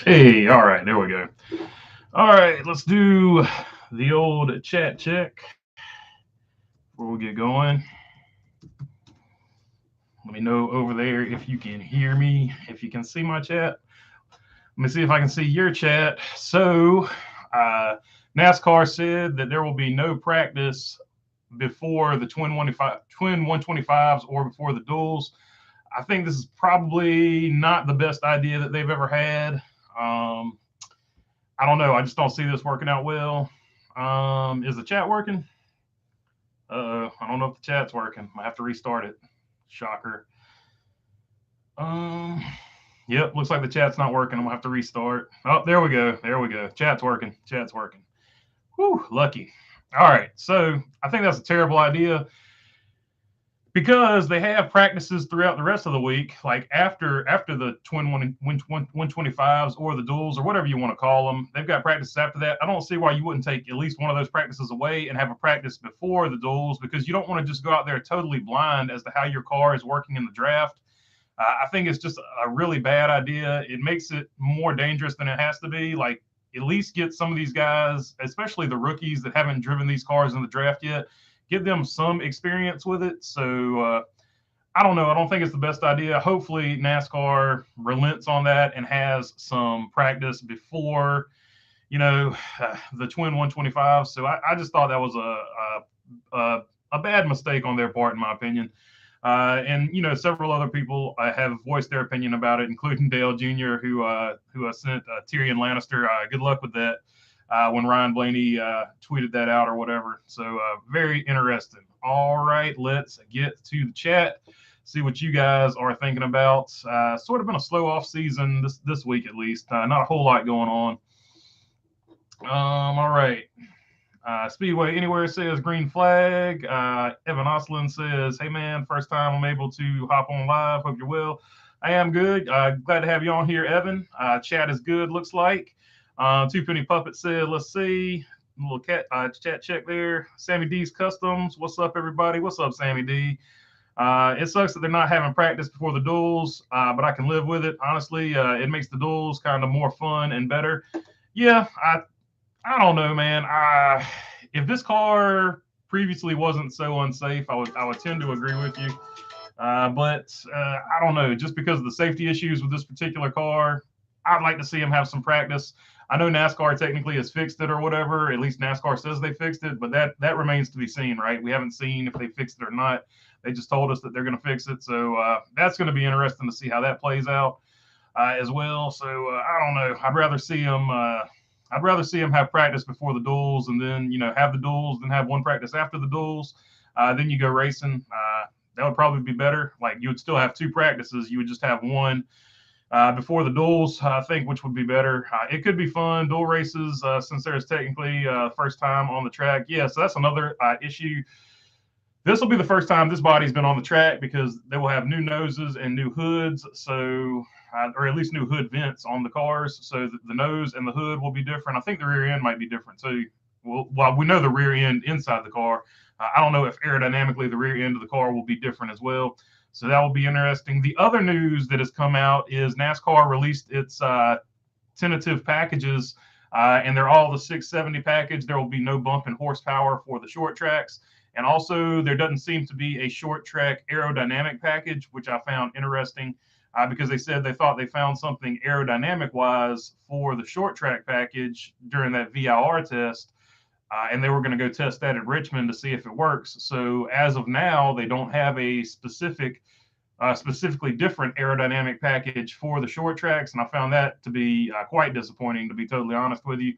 Hey, all right, there we go. All right, let's do the old chat check before we get going. Let me know over there if you can hear me, if you can see my chat. Let me see if I can see your chat. So, uh, NASCAR said that there will be no practice before the twin 125s or before the duels. I think this is probably not the best idea that they've ever had. Um, I don't know. I just don't see this working out well. Is the chat working? I don't know if the chat's working. I have to restart it. Shocker. Um, yep, looks like the chat's not working. I'm gonna have to restart. Oh, there we go. There we go. Chat's working. Chat's working. Whew, lucky. All right, so I think that's a terrible idea because they have practices throughout the rest of the week, like after the twin 125s or the duels or whatever you want to call them. They've got practices after that. I don't see why you wouldn't take at least one of those practices away and have a practice before the duels because you don't want to just go out there totally blind as to how your car is working in the draft. I think it's just a really bad idea. It makes it more dangerous than it has to be. Like, at least get some of these guys, especially the rookies that haven't driven these cars in the draft yet, give them some experience with it. So I don't know. I don't think it's the best idea. Hopefully, NASCAR relents on that and has some practice before, the twin 125. So I just thought that was a bad mistake on their part, in my opinion. And several other people have voiced their opinion about it, including Dale Jr., who sent Tyrion Lannister good luck with that when Ryan Blaney tweeted that out or whatever. So very interesting. All right, let's get to the chat. See what you guys are thinking about. Sort of been a slow off season this week at least. Not a whole lot going on. All right. Speedway Anywhere says green flag. Evan Oslin says, hey man, first time I'm able to hop on live. Hope you're well. I am good. Glad to have you on here, Evan. Chat is good, looks like. Two Penny Puppet said, let's see. A little chat check there. Sammy D's Customs. What's up, everybody? What's up, Sammy D? It sucks that they're not having practice before the duels, but I can live with it. Honestly, it makes the duels kind of more fun and better. Yeah, I don't know, man. If this car previously wasn't so unsafe, I would tend to agree with you. But I don't know, just because of the safety issues with this particular car, I'd like to see him have some practice. I know NASCAR technically has fixed it or whatever. At least NASCAR says they fixed it, but that remains to be seen, right? We haven't seen if they fixed it or not. They just told us that they're going to fix it, so that's going to be interesting to see how that plays out as well. So I don't know. I'd rather see him have practice before the duels, and then have the duels, then have one practice after the duels. Then you go racing. That would probably be better. Like you would still have two practices. You would just have one before the duels, I think, which would be better. It could be fun, dual races, since there's technically first time on the track. Yeah, so that's another issue. This will be the first time this body's been on the track because they will have new noses and new hoods. So, or at least new hood vents on the cars. So the nose and the hood will be different. I think the rear end might be different too. Well, we know the rear end inside the car. I don't know if aerodynamically the rear end of the car will be different as well. So that will be interesting. The other news that has come out is NASCAR released its tentative packages, and they're all the 670 package. There will be no bump in horsepower for the short tracks. And also, there doesn't seem to be a short track aerodynamic package, which I found interesting because they said they thought they found something aerodynamic wise for the short track package during that VIR test. And they were going to go test that at Richmond to see if it works. So as of now, they don't have a specifically different aerodynamic package for the short tracks, and I found that to be quite disappointing, to be totally honest with you.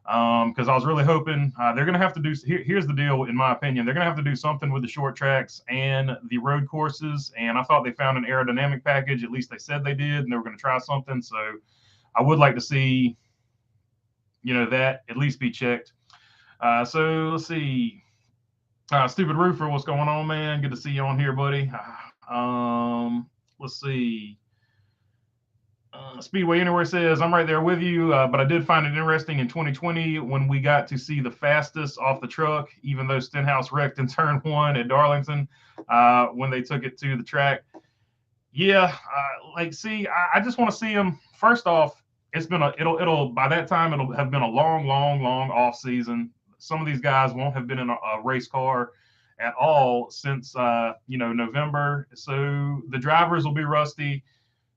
Because I was really hoping they're going to have to do. Here's the deal, in my opinion, they're going to have to do something with the short tracks and the road courses. And I thought they found an aerodynamic package. At least they said they did, and they were going to try something. So I would like to see, that at least be checked. So let's see. Stupid Roofer, what's going on, man? Good to see you on here, buddy. Let's see. Speedway Anywhere says, I'm right there with you, but I did find it interesting in 2020 when we got to see the fastest off the truck, even though Stenhouse wrecked in turn one at Darlington when they took it to the track. Yeah, I just want to see him. First off, it's been it'll by that time it'll have been a long off season. Some of these guys won't have been in a race car at all since November. So the drivers will be rusty.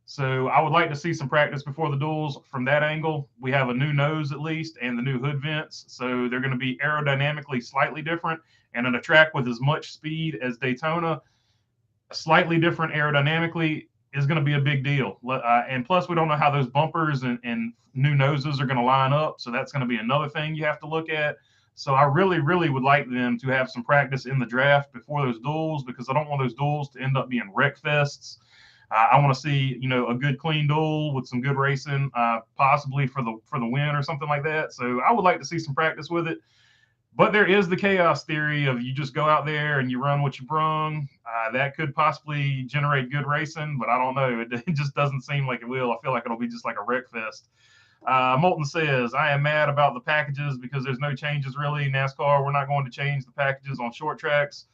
So I would like to see some practice before the duels from that angle. We have a new nose at least and the new hood vents. So they're going to be aerodynamically slightly different. And on a track with as much speed as Daytona, slightly different aerodynamically is going to be a big deal. And plus, we don't know how those bumpers and new noses are going to line up. So that's going to be another thing you have to look at. So I really would like them to have some practice in the draft before those duels, because I don't want those duels to end up being wreck fests. I want to see, a good clean duel with some good racing, possibly for the win or something like that. So I would like to see some practice with it. But there is the chaos theory of you just go out there and you run what you brung. That could possibly generate good racing, but I don't know. It just doesn't seem like it will. I feel like it'll be just like a wreck fest. Moulton says, I am mad about the packages because there's no changes really. NASCAR, we're not going to change the packages on short tracks.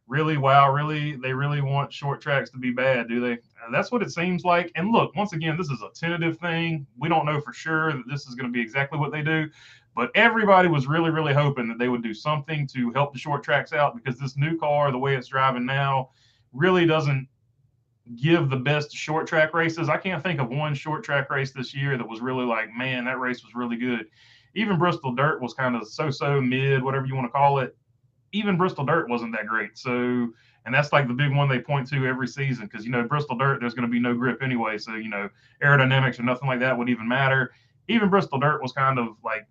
Really? Wow, really? They really want short tracks to be bad, do they? That's what it seems like. And look, once again, this is a tentative thing. We don't know for sure that this is going to be exactly what they do. But everybody was really hoping that they would do something to help the short tracks out, because this new car, the way it's driving now, really doesn't give the best short track races. I can't think of one short track race this year that was really like, man, that race was really good. Even Bristol Dirt was kind of so mid, whatever you want to call it. Even Bristol Dirt wasn't that great. So, and that's like the big one they point to every season, because, Bristol Dirt, there's going to be no grip anyway. So, aerodynamics or nothing like that would even matter. Even Bristol Dirt was kind of a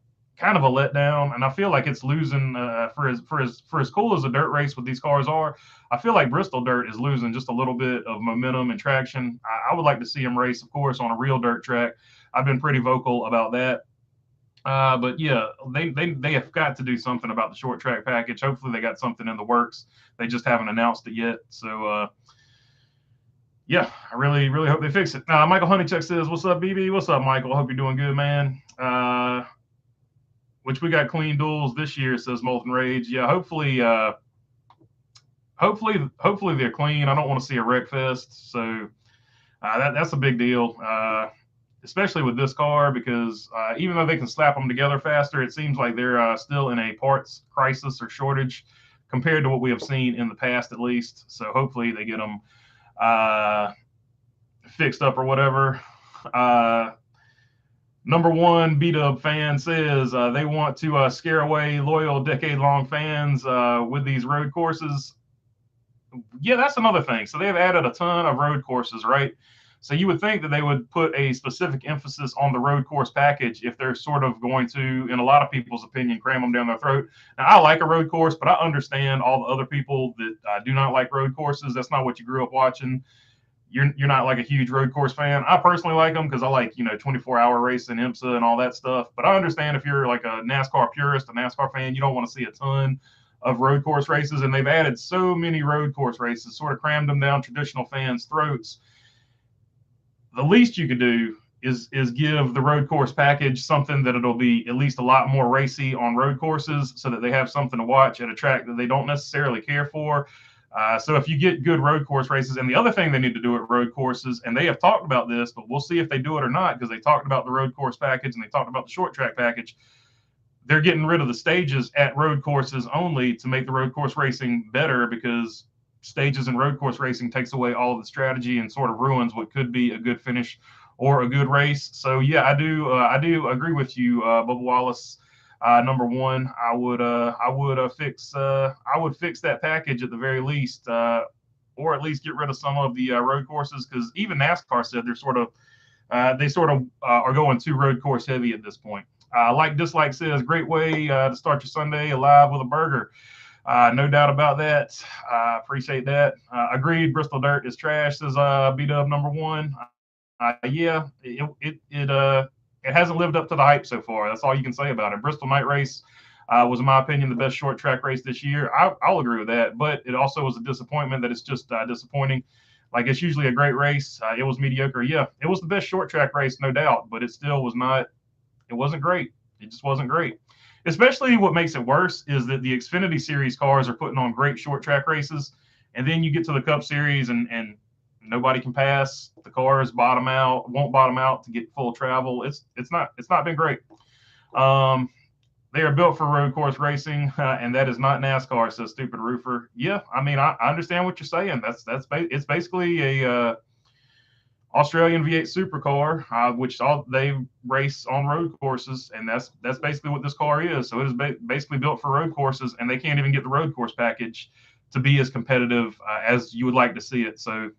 letdown, and I feel like it's losing for as cool as a dirt race with these cars are. I feel like Bristol Dirt is losing just a little bit of momentum and traction. I would like to see them race, of course, on a real dirt track. I've been pretty vocal about that. But yeah, they have got to do something about the short track package. Hopefully they got something in the works. They just haven't announced it yet. So yeah, I really hope they fix it. Michael Honeychuck says, "What's up, BB? What's up, Michael? Hope you're doing good, man." Which we got clean duels this year, says Molten Rage. Yeah, hopefully they're clean. I don't want to see a wreck fest. So that's a big deal. Especially with this car, because even though they can slap them together faster, it seems like they're still in a parts crisis or shortage compared to what we have seen in the past, at least. So hopefully they get them fixed up or whatever. Number one B-Dub fan says they want to scare away loyal decade-long fans with these road courses. Yeah, that's another thing. So they've added a ton of road courses, right? So you would think that they would put a specific emphasis on the road course package if they're sort of going to, in a lot of people's opinion, cram them down their throat. Now, I like a road course, but I understand all the other people that do not like road courses. That's not what you grew up watching. You're not like a huge road course fan. I personally like them because I like, 24-hour racing, IMSA and all that stuff. But I understand if you're like a NASCAR purist, a NASCAR fan, you don't want to see a ton of road course races. And they've added so many road course races, sort of crammed them down traditional fans' throats. The least you could do is give the road course package something that it'll be at least a lot more racy on road courses, so that they have something to watch at a track that they don't necessarily care for. So if you get good road course races, and the other thing they need to do at road courses, and they have talked about this, but we'll see if they do it or not, because they talked about the road course package and they talked about the short track package. They're getting rid of the stages at road courses only to make the road course racing better, because stages in road course racing takes away all of the strategy and sort of ruins what could be a good finish or a good race. So yeah, I do agree with you, Bubba Wallace. Number one, I would fix that package at the very least, or at least get rid of some of the road courses, because even NASCAR said they sort of are going too road course heavy at this point. Like Dislike says, great way to start your Sunday alive with a burger. No doubt about that. Appreciate that. Agreed. Bristol Dirt is trash, says B-Dub number one. Yeah, it hasn't lived up to the hype so far. That's all you can say about it. Bristol Night Race was, in my opinion, the best short track race this year. I'll agree with that, but it also was a disappointment that it's just disappointing. Like, it's usually a great race. It was mediocre. Yeah, it was the best short track race, no doubt, but it still was not. It wasn't great. It just wasn't great. Especially what makes it worse is that the Xfinity Series cars are putting on great short track races, and then you get to the Cup Series and Nobody can pass. The cars won't bottom out to get full travel. It's not been great. Um, they are built for road course racing, and that is not NASCAR, says Stupid Roofer. Yeah, I mean, I understand what you're saying. It's basically a Australian V8 supercar, which they race on road courses, and that's basically what this car is. So it is basically built for road courses, and they can't even get the road course package to be as competitive as you would like to see it. So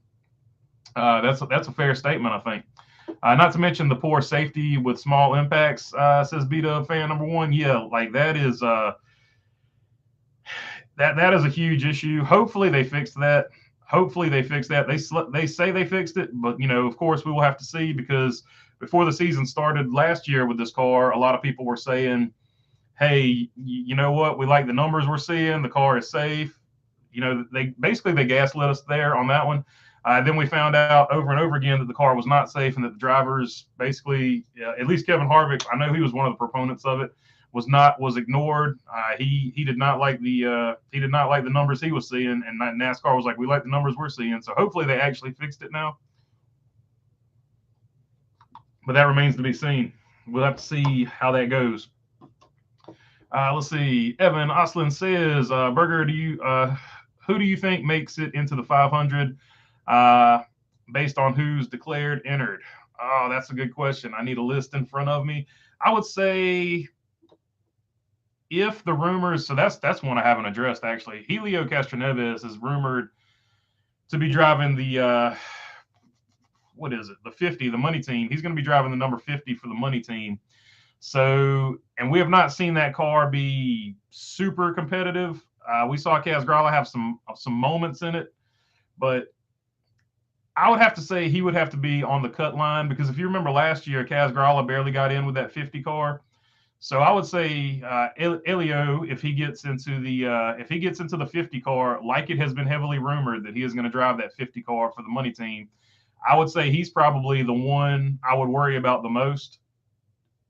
that's a fair statement, I think. Not to mention the poor safety with small impacts, says B-Dub fan number one. Yeah, like that is that is a huge issue. Hopefully they fixed that. Hopefully they fixed that. They say they fixed it, but of course we will have to see, because before the season started last year with this car, a lot of people were saying, "Hey, you know what? We like the numbers we're seeing. The car is safe." They gaslit us there on that one. Then we found out over and over again that the car was not safe, and that the drivers basically, at least Kevin Harvick, I know he was one of the proponents of it, was ignored. He did not like the numbers he was seeing, and NASCAR was like, "We like the numbers we're seeing." So hopefully they actually fixed it now, but that remains to be seen. We'll have to see how that goes. Let's see. Evan Oslin says, "Berger, who do you think makes it into the 500 based on who's declared entered?" Oh, that's a good question. I need a list in front of me. I would say, if the rumors, so that's one I haven't addressed actually. Helio Castroneves is rumored to be driving the what is it? The 50, the money team. He's going to be driving the number 50 for the money team. So, and we have not seen that car be super competitive. We saw Kaz Grala have some moments in it, but I would have to say he would have to be on the cut line, because if you remember last year, Kaz Grala barely got in with that 50 car. So I would say Elio, if he gets into the 50 car, like it has been heavily rumored that he is going to drive that 50 car for the money team, I would say he's probably the one I would worry about the most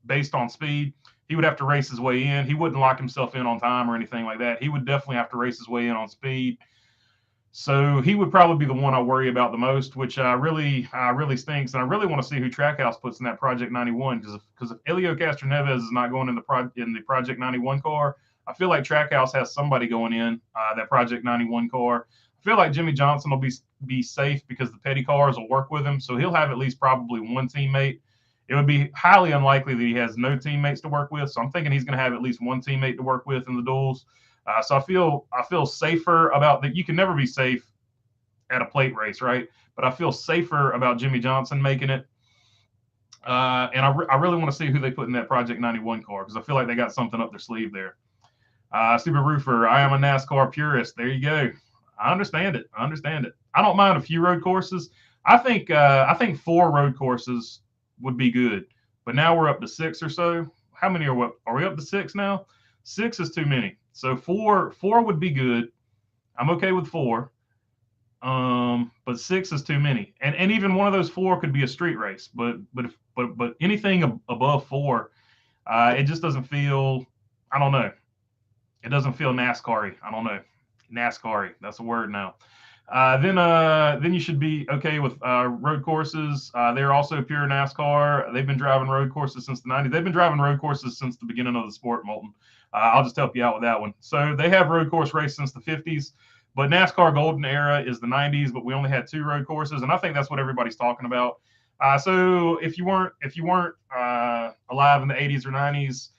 based on speed. He would have to race his way in. He wouldn't lock himself in on time or anything like that. He would definitely have to race his way in on speed. So he would probably be the one I worry about the most, which really stinks. And I really want to see who Trackhouse puts in that Project 91, because if Elio Castroneves is not going in the Project 91 car, I feel like Trackhouse has somebody going in that Project 91 car. I feel like Jimmy Johnson will be safe because the petty cars will work with him, so he'll have at least probably one teammate. It would be highly unlikely that he has no teammates to work with, so I'm thinking he's going to have at least one teammate to work with in the duels. So I feel safer about that. You can never be safe at a plate race, right? But I feel safer about Jimmy Johnson making it. And I really want to see who they put in that Project 91 car, because I feel like they got something up their sleeve there. Stupid Roofer, I am a NASCAR purist. There you go. I understand it. I don't mind a few road courses. I think 4 road courses would be good. But now we're up to 6 or so. How many are we up to 6 now? 6 is too many. So 4 would be good. I'm okay with 4. But 6 is too many. And even one of those 4 could be a street race. But anything above 4, it just doesn't feel, I don't know. It doesn't feel NASCAR-y. I don't know. NASCAR-y. That's a word now. Then you should be okay with road courses. They're also pure NASCAR. They've been driving road courses since the 90s. They've been driving road courses since the beginning of the sport, Moulton. I'll just help you out with that one. So they have road course race since the 50s, but NASCAR golden era is the 90s, but we only had 2 road courses, and I think that's what everybody's talking about. So if you weren't alive in the 80s or 90s,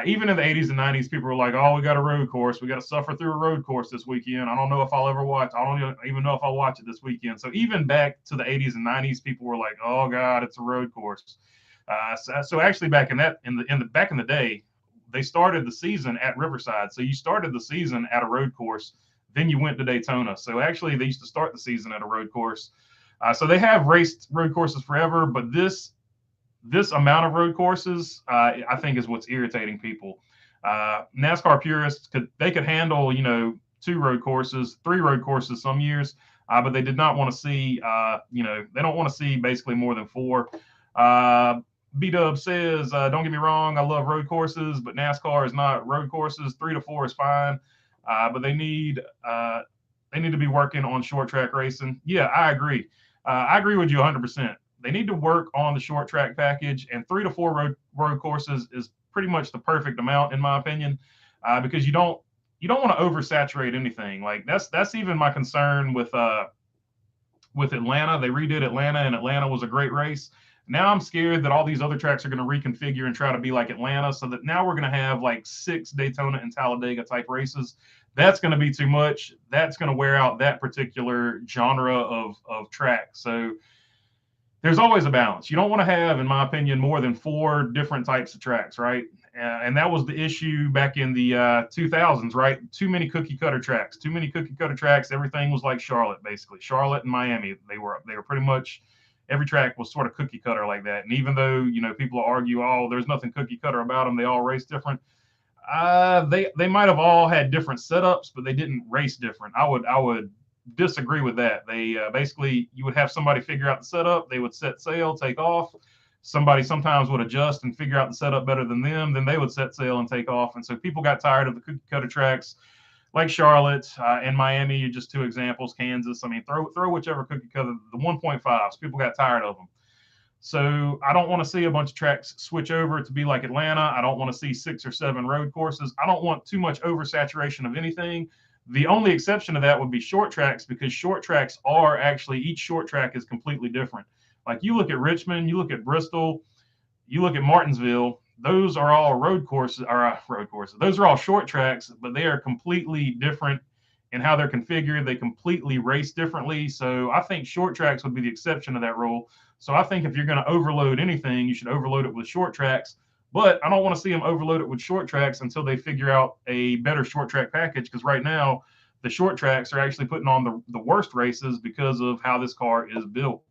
even in the 80s and 90s, people were like, "Oh, we got a road course. We got to suffer through a road course this weekend. I don't know if I'll ever watch. I don't even know if I'll watch it this weekend." So even back to the 80s and 90s, people were like, "Oh God, it's a road course." So actually, back in the day, they started the season at Riverside. So you started the season at a road course, then you went to Daytona. So actually, they used to start the season at a road course. So they have raced road courses forever, but this amount of road courses, I think, is what's irritating people. NASCAR purists could handle 2 road courses, 3 road courses some years, but they did not want to see they don't want to see basically more than 4. B-Dub says, "Don't get me wrong, I love road courses, but NASCAR is not road courses. 3 to 4 is fine, but they need they need to be working on short track racing. Yeah, I agree. I agree with you 100%. They need to work on the short track package, and 3 to 4 road courses is pretty much the perfect amount in my opinion, because you don't want to oversaturate anything. Like that's even my concern with Atlanta. They redid Atlanta, and Atlanta was a great race. Now I'm scared that all these other tracks are going to reconfigure and try to be like Atlanta, so that now we're going to have like 6 Daytona and Talladega type races. That's going to be too much. That's going to wear out that particular genre of track. So there's always a balance. You don't want to have, in my opinion, more than 4 different types of tracks, right? And that was the issue back in the 2000s, right? Too many cookie cutter tracks. Too many cookie cutter tracks. Everything was like Charlotte, basically. Charlotte and Miami. They were pretty much, every track was sort of cookie cutter like that. And even though people argue, oh, there's nothing cookie cutter about them, they all race different. They might have all had different setups, but they didn't race different. I would disagree with that. They basically, you would have somebody figure out the setup, they would set sail, take off. Somebody sometimes would adjust and figure out the setup better than them, then they would set sail and take off. And so people got tired of the cookie cutter tracks like Charlotte and Miami are just 2 examples. Kansas, I mean, throw whichever cookie cutter, the 1.5s, people got tired of them. So I don't want to see a bunch of tracks switch over to be like Atlanta. I don't want to see 6 or 7 road courses. I don't want too much oversaturation of anything. The only exception to that would be short tracks, because short tracks are actually, each short track is completely different. Like you look at Richmond, you look at Bristol, you look at Martinsville, those are all road courses. Those are all short tracks, but they are completely different in how they're configured. They completely race differently. So I think short tracks would be the exception to that rule. So I think if you're going to overload anything, you should overload it with short tracks. But I don't want to see them overload it with short tracks until they figure out a better short track package, because right now the short tracks are actually putting on the worst races because of how this car is built.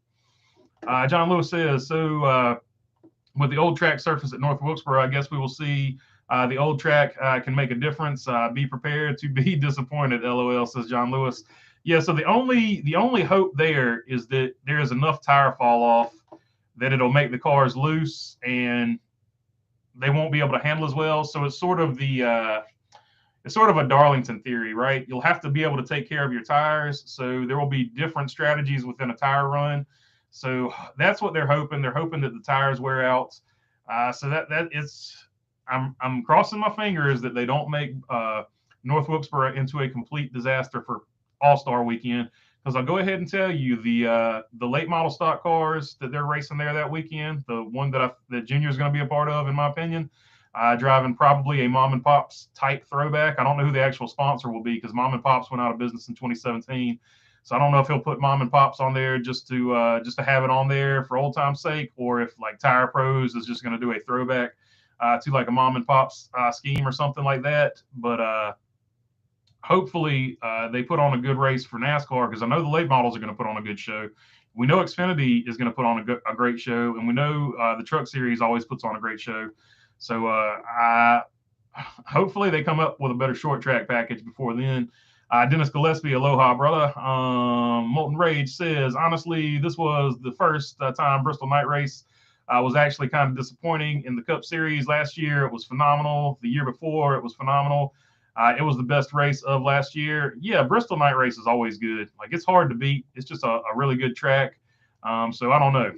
John Lewis says, so with the old track surface at North Wilkesboro, I guess we will see the old track can make a difference. Be prepared to be disappointed, LOL, says John Lewis. Yeah, so the only hope there is that there is enough tire fall off that it'll make the cars loose and they won't be able to handle as well. So it's sort of it's sort of a Darlington theory, right? You'll have to be able to take care of your tires. So there will be different strategies within a tire run. So that's what they're hoping. They're hoping that the tires wear out. So that it's, I'm crossing my fingers that they don't make North Wilkesboro into a complete disaster for All-Star Weekend. Because I'll go ahead and tell you, the late model stock cars that they're racing there that weekend, the one that Junior is going to be a part of, in my opinion, driving probably a Mom and Pop's type throwback. I don't know who the actual sponsor will be, because Mom and Pop's went out of business in 2017. So I don't know if he'll put Mom and Pop's on there just to have it on there for old time's sake, or if like Tire Pros is just going to do a throwback to like a Mom and Pop's scheme or something like that. But hopefully they put on a good race for NASCAR, because I know the late models are going to put on a good show. We know Xfinity is going to put on a great show, and we know the Truck Series always puts on a great show. So hopefully they come up with a better short track package before then. Dennis Gillespie, aloha, brother. Molten Rage says, honestly, this was the first time Bristol Night Race was actually kind of disappointing. In the Cup Series last year, it was phenomenal. The year before, it was phenomenal. It was the best race of last year. Yeah, Bristol Night Race is always good. Like, it's hard to beat. It's just a really good track. So I don't know.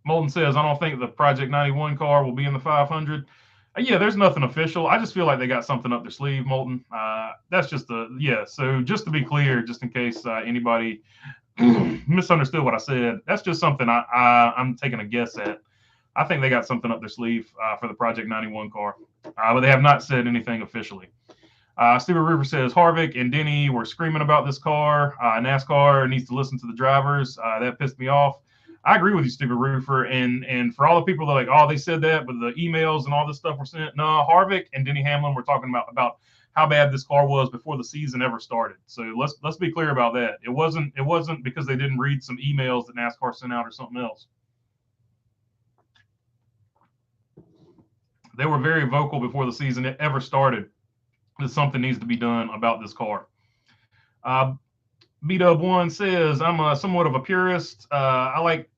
Molten says, I don't think the Project 91 car will be in the 500. Yeah, there's nothing official. I just feel like they got something up their sleeve, Molten. That's just so just to be clear, just in case anybody misunderstood what I said, that's just something I'm taking a guess at. I think they got something up their sleeve for the Project 91 car, but they have not said anything officially. Stephen Roofer says, Harvick and Denny were screaming about this car. NASCAR needs to listen to the drivers. That pissed me off. I agree with you, Stephen Roofer. And for all the people that are like, oh, they said that, but the emails and all this stuff were sent. No, Harvick and Denny Hamlin were talking about how bad this car was before the season ever started. So let's be clear about that. It wasn't because they didn't read some emails that NASCAR sent out or something else. They were very vocal before the season ever started that something needs to be done about this car. B-Dub1 says, I'm somewhat of a purist. I like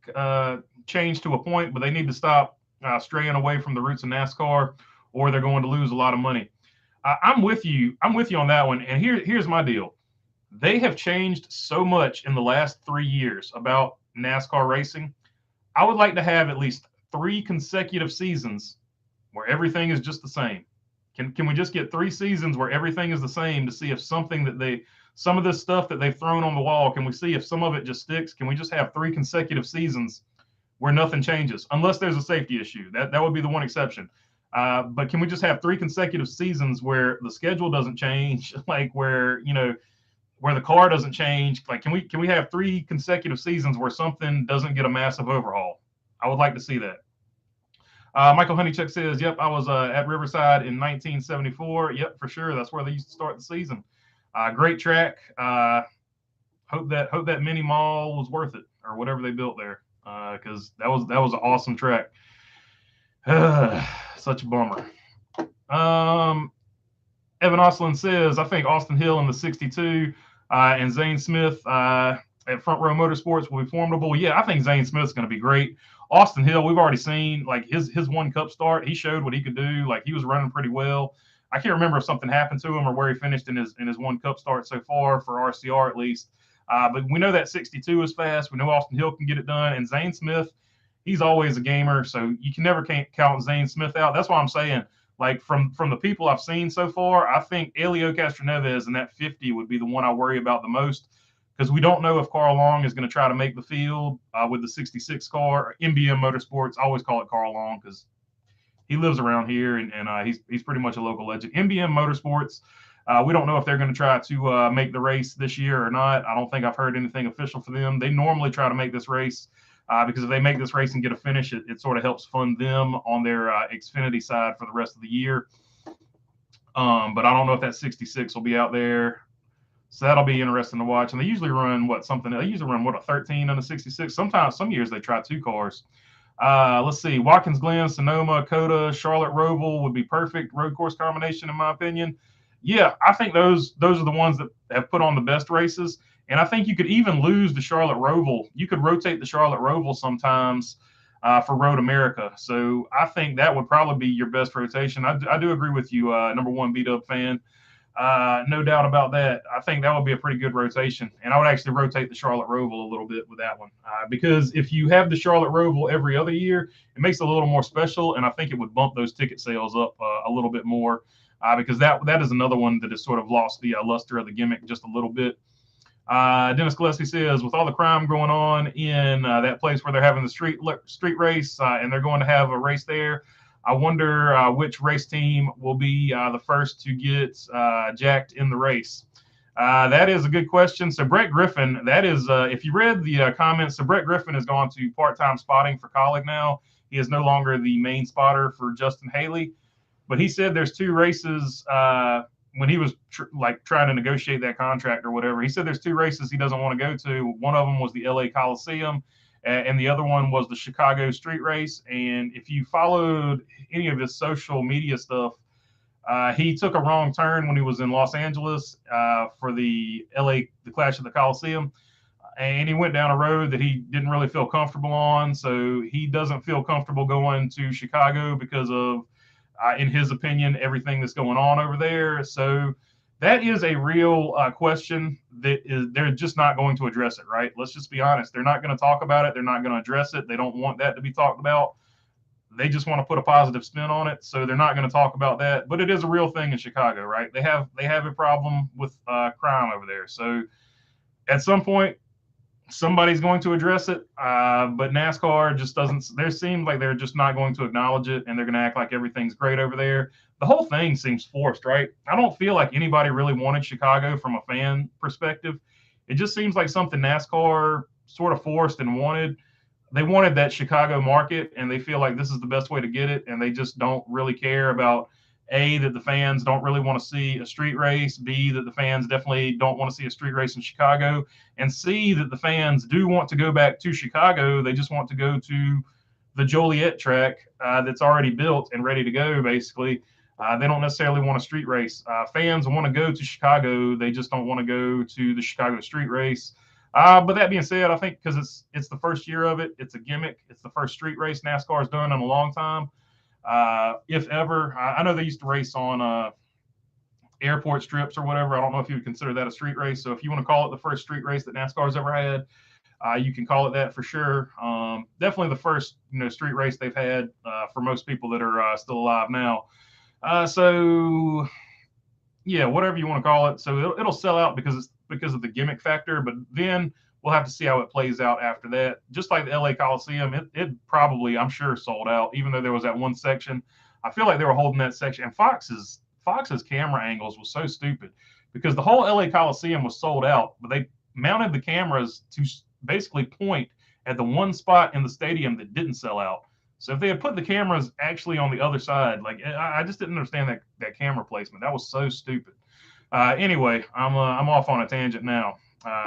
change to a point, but they need to stop straying away from the roots of NASCAR, or they're going to lose a lot of money. I'm with you. I'm with you on that one. And here's my deal. They have changed so much in the last 3 years about NASCAR racing. I would like to have at least 3 consecutive seasons where everything is just the same. Can we just get 3 seasons where everything is the same to see if some of this stuff that they've thrown on the wall, can we see if some of it just sticks? Can we just have 3 consecutive seasons where nothing changes, unless there's a safety issue? That would be the one exception. But can we just have 3 consecutive seasons where the schedule doesn't change, like where the car doesn't change? Like, can we have 3 consecutive seasons where something doesn't get a massive overhaul? I would like to see that. Michael Honeychuck says, "Yep, I was at Riverside in 1974. Yep, for sure. That's where they used to start the season. Great track. Hope that mini mall was worth it, or whatever they built there, because that was an awesome track. Such a bummer." Evan Oslin says, "I think Austin Hill in the 62 and Zane Smith at Front Row Motorsports will be formidable." Yeah, I think Zane Smith's going to be great. Austin Hill, we've already seen like his one Cup start. He showed what he could do. Like, he was running pretty well. I can't remember if something happened to him or where he finished in his one Cup start so far for RCR at least. But we know that 62 is fast. We know Austin Hill can get it done. And Zane Smith, he's always a gamer, so you can never count Zane Smith out. That's why I'm saying, like, from the people I've seen so far, I think Elio Castroneves in that 50 would be the one I worry about the most, because we don't know if Carl Long is going to try to make the field with the 66 car. MBM Motorsports, I always call it Carl Long because he lives around here, and he's pretty much a local legend. MBM Motorsports, we don't know if they're going to try to make the race this year or not. I don't think I've heard anything official for them. They normally try to make this race because if they make this race and get a finish, it sort of helps fund them on their Xfinity side for the rest of the year. But I don't know if that 66 will be out there. So that'll be interesting to watch. And they usually run a 13 on the 66. Sometimes, some years they try 2 cars. Let's see. Watkins Glen, Sonoma, Coda, Charlotte Roval would be perfect road course combination, in my opinion. Yeah, I think those are the ones that have put on the best races. And I think you could even lose the Charlotte Roval. You could rotate the Charlotte Roval sometimes for Road America. So I think that would probably be your best rotation. I do agree with you, number one B-Dub fan. No doubt about that. I think that would be a pretty good rotation. And I would actually rotate the Charlotte Roval a little bit with that one. Because if you have the Charlotte Roval every other year, it makes it a little more special. And I think it would bump those ticket sales up a little bit more. Because that is another one that has sort of lost the luster of the gimmick just a little bit. Dennis Gillespie says, with all the crime going on in that place where they're having the street race and they're going to have a race there, I wonder which race team will be the first to get jacked in the race. That is a good question. So Brett Griffin, that is, if you read the comments, so Brett Griffin has gone to part-time spotting for Colleague now. He is no longer the main spotter for Justin Haley, but he said there's 2 races when he was trying to negotiate that contract or whatever. He said there's 2 races he doesn't want to go to. One of them was the LA Coliseum, and the other one was the Chicago street race. And if you followed any of his social media stuff, he took a wrong turn when he was in Los Angeles for the Clash of the Coliseum. And he went down a road that he didn't really feel comfortable on. So he doesn't feel comfortable going to Chicago because of, in his opinion, everything that's going on over there. So that is a real question that they're just not going to address it, right? Let's just be honest. They're not going to talk about it. They're not going to address it. They don't want that to be talked about. They just want to put a positive spin on it. So they're not going to talk about that. But it is a real thing in Chicago, right? They have a problem with crime over there. So at some point, somebody's going to address it, but NASCAR just doesn't. There seems like they're just not going to acknowledge it, and they're going to act like everything's great over there. The whole thing seems forced, right? I don't feel like anybody really wanted Chicago from a fan perspective. It just seems like something NASCAR sort of forced and wanted. They wanted that Chicago market, and they feel like this is the best way to get it, and they just don't really care about A, that the fans don't really want to see a street race, B, that the fans definitely don't want to see a street race in Chicago, and C, that the fans do want to go back to Chicago. They just want to go to the Joliet track that's already built and ready to go, basically. They don't necessarily want a street race. Fans want to go to Chicago. They just don't want to go to the Chicago street race. But that being said, I think because it's the first year of it, it's a gimmick. It's the first street race NASCAR's done in a long time. If ever. I know they used to race on airport strips or whatever. I don't know if you would consider that a street race. So if you want to call it the first street race that NASCAR's ever had, you can call it that for sure. Definitely the first street race they've had for most people that are still alive now. So yeah, whatever you want to call it. So it'll sell out because of the gimmick factor, but then we'll have to see how it plays out after that. Just like the LA Coliseum, it probably, I'm sure, sold out, even though there was that one section. I feel like they were holding that section, and Fox's camera angles was so stupid because the whole LA Coliseum was sold out, but they mounted the cameras to basically point at the one spot in the stadium that didn't sell out. So if they had put the cameras actually on the other side, like I just didn't understand that camera placement. That was so stupid. Anyway, I'm off on a tangent now.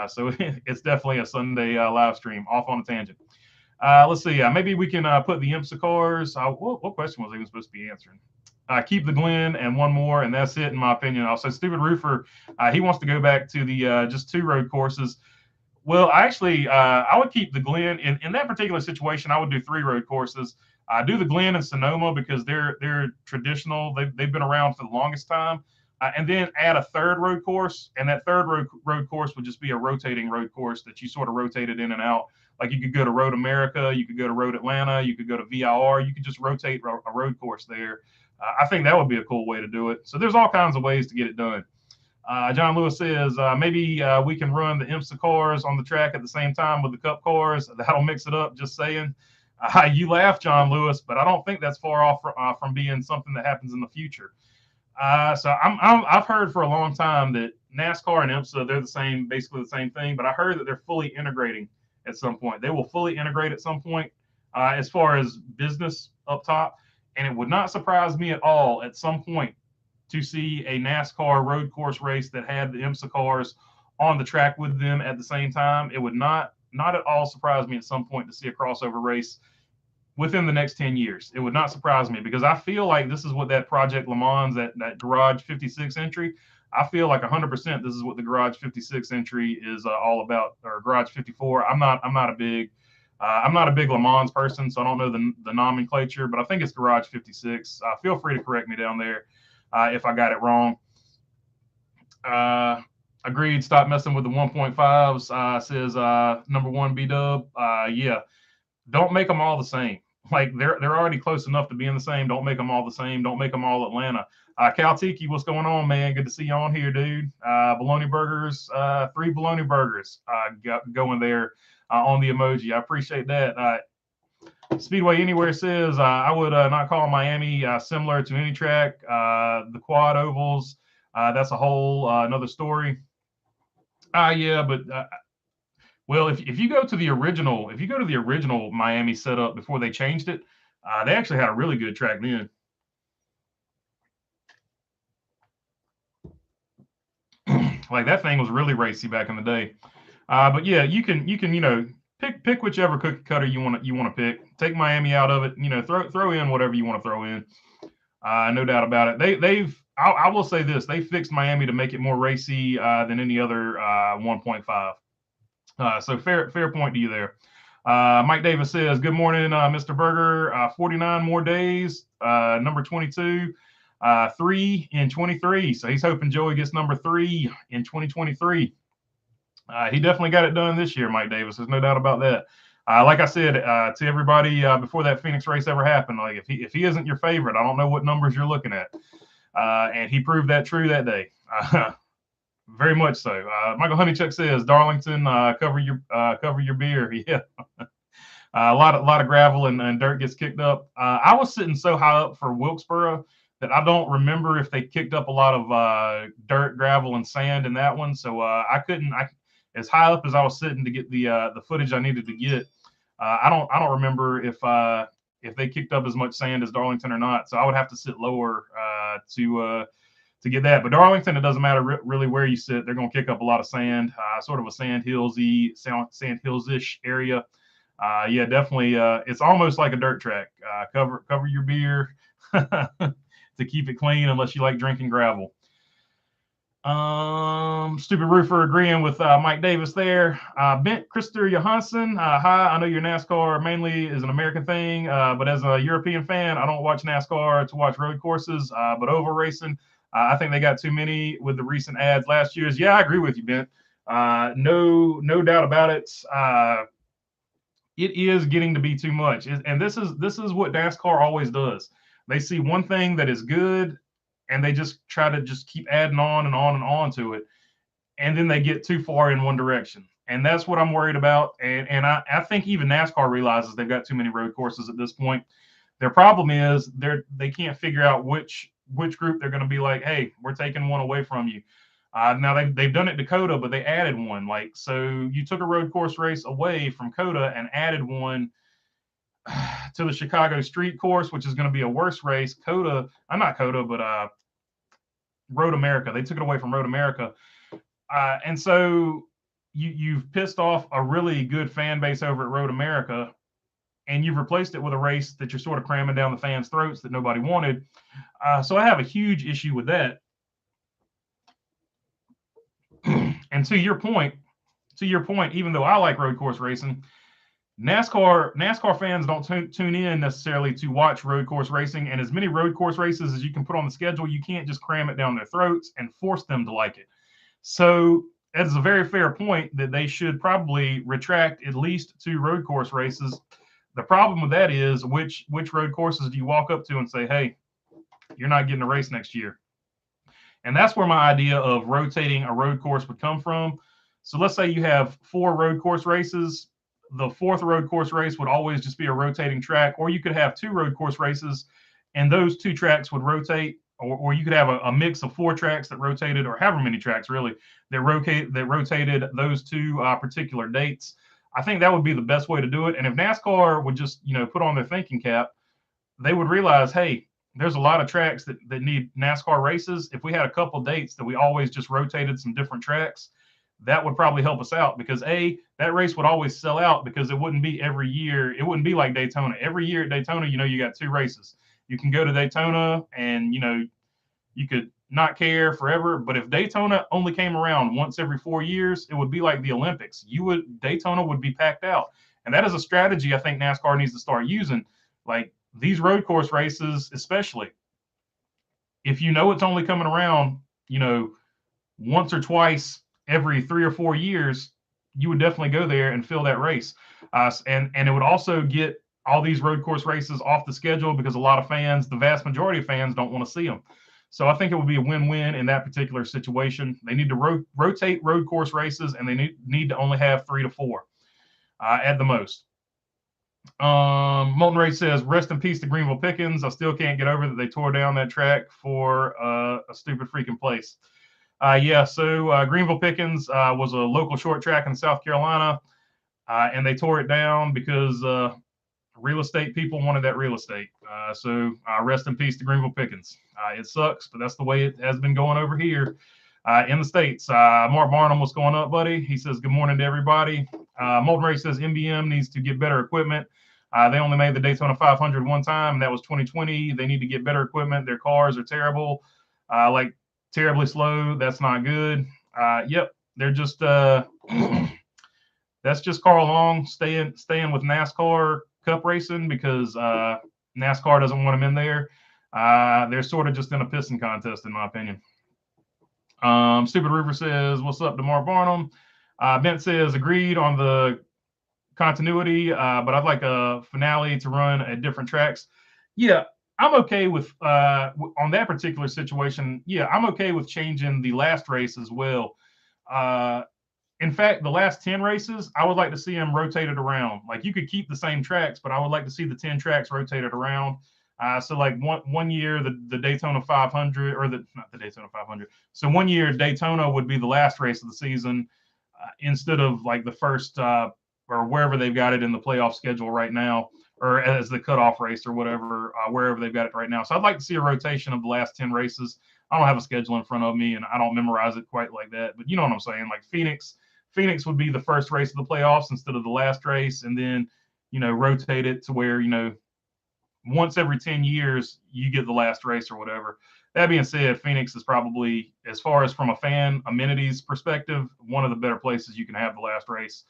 So it's definitely a Sunday live stream. Off on a tangent. Let's see. Maybe we can put the IMSA cars. What question was I even supposed to be answering? Keep the Glen and one more, and that's it in my opinion. Also, Stupid Roofer, he wants to go back to the just 2 road courses. Well, actually, I would keep the Glen in that particular situation. I would do 3 road courses. Do the Glen and Sonoma because they're traditional. They've been around for the longest time, and then add a 3rd road course. And that 3rd road course would just be a rotating road course that you sort of rotated in and out. Like you could go to Road America, you could go to Road Atlanta, you could go to VIR. You could just rotate a road course there. I think that would be a cool way to do it. So there's all kinds of ways to get it done. John Lewis says maybe we can run the IMSA cars on the track at the same time with the Cup cars. That'll mix it up. Just saying. You laugh, John Lewis, but I don't think that's far off from being something that happens in the future. So I've heard for a long time that NASCAR and IMSA, they're the same, basically the same thing. But I heard that they're fully integrating at some point. They will fully integrate at some point as far as business up top. And it would not surprise me at all at some point to see a NASCAR road course race that had the IMSA cars on the track with them at the same time. It would not at all surprise me at some point to see a crossover race within the next 10 years. It would not surprise me because I feel like this is what that Project Le Mans, that Garage 56 entry, I feel like 100% this is what the Garage 56 entry is all about, or Garage 54. I'm not a big Le Mans person, so I don't know the nomenclature, but I think it's Garage 56. Feel free to correct me down there if I got it wrong. Agreed. Stop messing with the 1.5s. Says number 1 B-Dub. Yeah, don't make them all the same. Like they're already close enough to being the same. Don't make them all the same. Don't make them all Atlanta. Cal Tiki, what's going on, man? Good to see you on here, dude. Bologna burgers, 3 bologna burgers going there on the emoji. I appreciate that. Speedway Anywhere says I would not call Miami similar to any track. The quad ovals, that's a whole another story. Yeah, but well, if you go to the original Miami setup before they changed it, they actually had a really good track then. Like that thing was really racy back in the day. But yeah, you can pick whichever cookie cutter you want to pick. Take Miami out of it. Throw in whatever you want to throw in. No doubt about it. I will say this: they fixed Miami to make it more racy than any other 1.5. So fair point to you there. Mike Davis says, "Good morning, Mr. Berger. 49 more days. Number 22, 3 in 23. So he's hoping Joey gets number 3 in 2023. He definitely got it done this year, Mike Davis. There's no doubt about that. Like I said to everybody before that Phoenix race ever happened, like if he isn't your favorite, I don't know what numbers you're looking at. And he proved that true that day. Very much so. Michael Honeychuck says, Darlington, cover your beer. Yeah. A lot of gravel and dirt gets kicked up. I was sitting so high up for Wilkesboro that I don't remember if they kicked up a lot of dirt, gravel, and sand in that one. So I couldn't. As high up as I was sitting to get the footage I needed to get, I don't remember if they kicked up as much sand as Darlington or not. So I would have to sit lower to get that. But Darlington, it doesn't matter really where you sit. They're going to kick up a lot of sand, sort of a sand hills-ish area. Yeah, definitely. It's almost like a dirt track. Cover your beer to keep it clean, unless you like drinking gravel. Stupid Roofer agreeing with Mike Davis there. Bent Krister Johansson, hi. I know your NASCAR mainly is an American thing, but as a European fan, I don't watch NASCAR to watch road courses, but oval racing. I think they got too many with the recent ads last year's. Yeah, I agree with you, Ben. No doubt about it. It is getting to be too much, and this is what NASCAR always does. They see one thing that is good, and they just try to just keep adding on and on and on to it, and then they get too far in one direction. And that's what I'm worried about. And I think even NASCAR realizes they've got too many road courses at this point. Their problem is they can't figure out which group they're going to be like, hey, we're taking one away from you. Now they've done it Dakota, but they added one. Like, so you took a road course race away from COTA and added one to the Chicago street course, which is going to be a worse race. COTA, I'm not COTA, but Road America. They took it away from Road America. And so you've pissed off a really good fan base over at Road America, and you've replaced it with a race that you're sort of cramming down the fans' throats that nobody wanted. So I have a huge issue with that. And to your point, even though I like road course racing, NASCAR fans don't tune in necessarily to watch road course racing. And as many road course races as you can put on the schedule, you can't just cram it down their throats and force them to like it. So that's a very fair point that they should probably retract at least 2 road course races. The problem with that is which road courses do you walk up to and say, hey, you're not getting a race next year? And that's where my idea of rotating a road course would come from. So let's say you have 4 road course races. The 4th road course race would always just be a rotating track, or you could have 2 road course races and those 2 tracks would rotate, or you could have a mix of 4 tracks that rotated, or however many tracks really that rotated those 2 particular dates. I think that would be the best way to do it. And if NASCAR would just, put on their thinking cap, they would realize, hey, there's a lot of tracks that need NASCAR races. If we had a couple dates that we always just rotated some different tracks, that would probably help us out, because that race would always sell out, because it wouldn't be every year. It wouldn't be like Daytona. Every year at Daytona, you got 2 races. You can go to Daytona and, you could not care forever. But if Daytona only came around once every 4 years, it would be like the Olympics. Daytona would be packed out. And that is a strategy I think NASCAR needs to start using. Like these road course races, especially, if it's only coming around, once or twice every 3 or 4 years, you would definitely go there and fill that race. And it would also get all these road course races off the schedule, because a lot of fans, the vast majority of fans, don't want to see them. So I think it would be a win-win in that particular situation. They need to rotate road course races, and they need to only have 3 to 4 at the most. Molten Ray says, rest in peace to Greenville Pickens. I still can't get over that they tore down that track for a stupid freaking place. So Greenville Pickens was a local short track in South Carolina, and they tore it down because real estate people wanted that real estate. So rest in peace to Greenville Pickens. It sucks, but that's the way it has been going over here in the States. Mark Barnum, what's going up, buddy? He says, good morning to everybody. Molten Ray says MBM needs to get better equipment. They only made the Daytona 500 one time, and that was 2020. They need to get better equipment. Their cars are terrible, terribly slow. That's not good. Yep, they're just that's just Carl Long staying with NASCAR Cup racing, because NASCAR doesn't want him in there. They're sort of just in a pissing contest, in my opinion. Stupid River says, what's up to Mark Barnum? Bent says, agreed on the continuity, but I'd like a finale to run at different tracks. Yeah, I'm okay with on that particular situation. Yeah, I'm okay with changing the last race as well. In fact, the last 10 races, I would like to see them rotated around. Like, you could keep the same tracks, but I would like to see the 10 tracks rotated around. So like one year, the Daytona 500, or not the Daytona 500. So one year Daytona would be the last race of the season, instead of like the first or wherever they've got it in the playoff schedule right now, or as the cutoff race or whatever, wherever they've got it right now. So I'd like to see a rotation of the last 10 races. I don't have a schedule in front of me, and I don't memorize it quite like that, but you know what I'm saying? Like Phoenix would be the first race of the playoffs instead of the last race, and then, rotate it to where, once every 10 years, you get the last race or whatever. That being said, Phoenix is probably, as far as from a fan amenities perspective, one of the better places you can have the last race,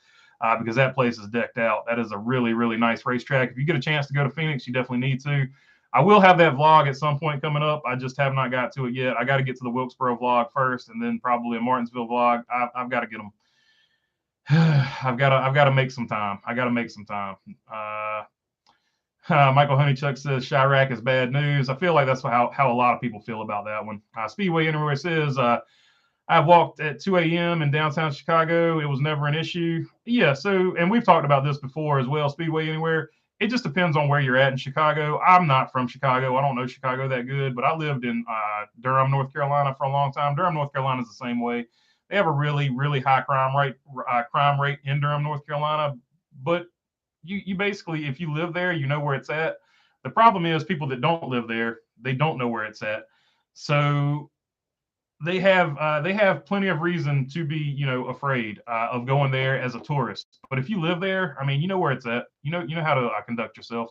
because that place is decked out. That is a really, really nice racetrack. If you get a chance to go to Phoenix, you definitely need to. I will have that vlog at some point coming up. I just have not got to it yet. I got to get to the Wilkesboro vlog first, and then probably a Martinsville vlog. I've got to get them. I've got to make some time. I got to make some time. Michael Honeychuck says Chirac is bad news. I feel like that's how a lot of people feel about that one. Speedway Anywhere says, I walked at 2 a.m. in downtown Chicago. It was never an issue. Yeah, so, and we've talked about this before as well, Speedway Anywhere. It just depends on where you're at in Chicago. I'm not from Chicago. I don't know Chicago that good, but I lived in Durham, North Carolina for a long time. Durham, North Carolina is the same way. They have a really, really high crime rate in Durham, North Carolina. But you basically, if you live there, you know where it's at. The problem is people that don't live there, they don't know where it's at. So they have plenty of reason to be, afraid of going there as a tourist. But if you live there, I mean, you know where it's at. You know how to conduct yourself.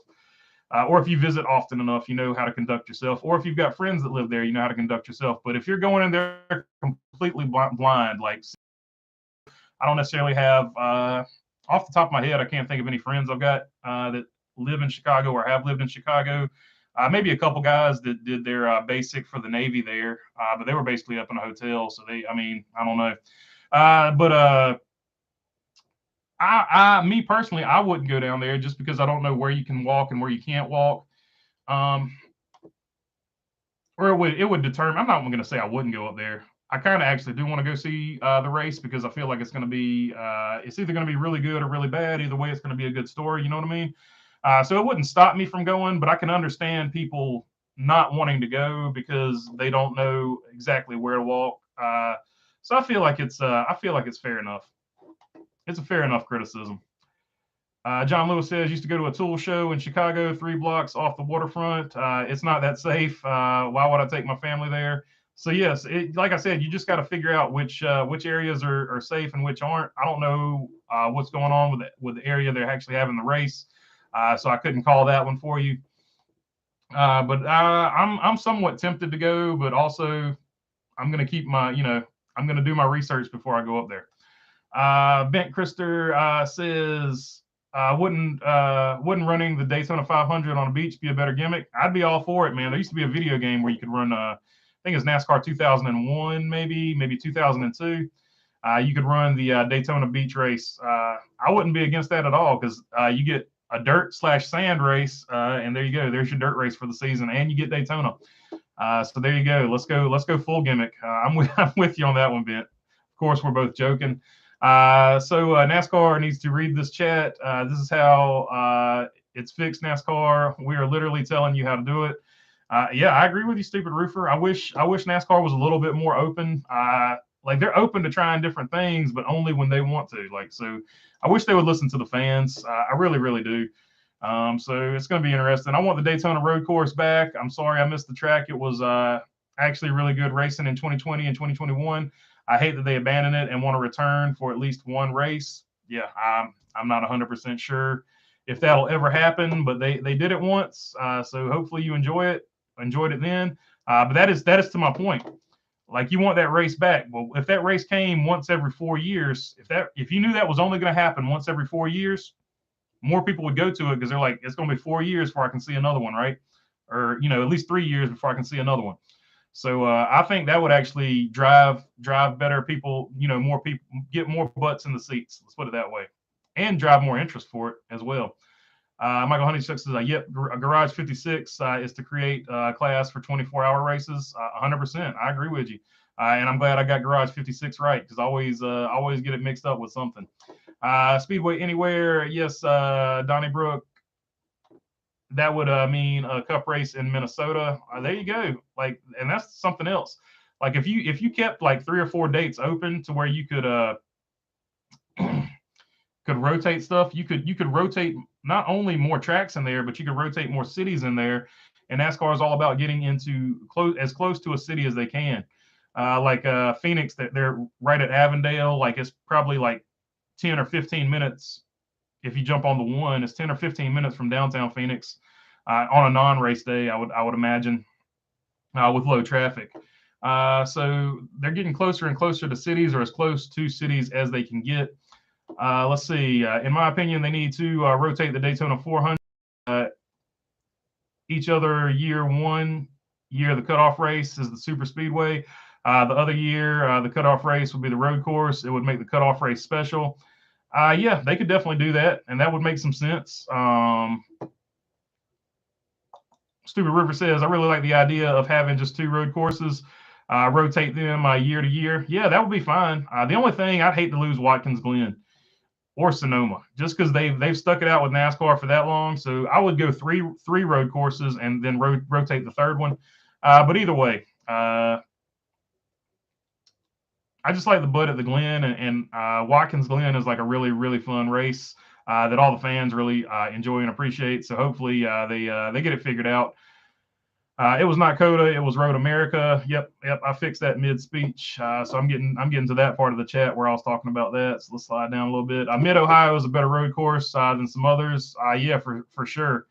Or if you visit often enough, you know how to conduct yourself. Or if you've got friends that live there, you know how to conduct yourself. But if you're going in there completely blind, like I don't necessarily have, off the top of my head, I can't think of any friends I've got that live in Chicago or have lived in Chicago. Maybe a couple guys that did their basic for the Navy there, but they were basically up in a hotel. So I don't know. Me personally, I wouldn't go down there just because I don't know where you can walk and where you can't walk. Or it would determine. I'm not going to say I wouldn't go up there. I kind of actually do want to go see the race because I feel like it's going to be, it's either going to be really good or really bad. Either way, it's going to be a good story. You know what I mean? So it wouldn't stop me from going, but I can understand people not wanting to go because they don't know exactly where to walk. So I feel like it's fair enough. It's a fair enough criticism. John Lewis says, used to go to a tool show in Chicago, 3 blocks off the waterfront. It's not that safe. Why would I take my family there? So yes, like I said, you just got to figure out which areas are safe and which aren't. I don't know what's going on with the area they're actually having the race, so I couldn't call that one for you. But I'm somewhat tempted to go, but also I'm going to keep my, I'm going to do my research before I go up there. Bent Krister says, wouldn't running the Daytona 500 on a beach be a better gimmick? I'd be all for it, man. There used to be a video game where you could run, I think it's NASCAR 2001, maybe 2002. You could run the Daytona beach race. I wouldn't be against that at all because you get a dirt/sand race, and there you go. There's your dirt race for the season, and you get Daytona. So there you go. Let's go full gimmick. I'm with you on that one, Bent. Of course, we're both joking. So NASCAR needs to read this chat. This is how it's fixed, NASCAR. We are literally telling you how to do it. Yeah, I agree with you, stupid roofer. I wish NASCAR was a little bit more open. Like they're open to trying different things, but only when they want to. Like, so I wish they would listen to the fans. I really, really do. So it's going to be interesting. I want the Daytona road course back. I'm sorry I missed the track. It was actually really good racing in 2020 and 2021. I hate that they abandoned it and want to return for at least one race. Yeah, I'm not 100% sure if that'll ever happen, but they did it once. So hopefully you enjoyed it then. But that is to my point. Like, you want that race back. Well, if that race came once every 4 years, if you knew that was only going to happen once every 4 years, more people would go to it because they're like, it's going to be 4 years before I can see another one, right? Or, at least 3 years before I can see another one. So I think that would actually drive better people, more people, get more butts in the seats. Let's put it that way, and drive more interest for it as well. Michael Honeychuck says, yep, Garage 56 is to create a class for 24-hour races. 100%. I agree with you. And I'm glad I got Garage 56 right because I always get it mixed up with something. Speedway Anywhere. Yes, Donnybrook. That would mean a cup race in Minnesota. There you go. Like, and that's something else. Like if you kept like 3 or 4 dates open to where you could could rotate stuff, you could rotate not only more tracks in there, but you could rotate more cities in there. And NASCAR is all about getting into as close to a city as they can. Like Phoenix, they're right at Avondale. Like it's probably like 10 or 15 minutes. If you jump on the one, it's 10 or 15 minutes from downtown Phoenix on a non-race day, I would imagine, with low traffic. So they're getting closer and closer to cities, or as close to cities as they can get. Let's see. In my opinion, they need to rotate the Daytona 400. each other year. One year, the cutoff race is the super speedway. The other year, the cutoff race would be the road course. It would make the cutoff race special. Yeah, they could definitely do that, and that would make some sense. Stupid River says, I really like the idea of having just 2 road courses, rotate them year to year. Yeah, that would be fine. The only thing, I'd hate to lose Watkins Glen or Sonoma, just because they've stuck it out with NASCAR for that long. So I would go three road courses and then rotate the third one. But either way, I just like the Bud at the Glen, and Watkins Glen is like a really, really fun race that all the fans really enjoy and appreciate. So hopefully they get it figured out. It was not COTA, it was Road America. Yep. I fixed that mid speech, so I'm getting to that part of the chat where I was talking about that. So let's slide down a little bit. Mid Ohio is a better road course than some others. Yeah, for sure.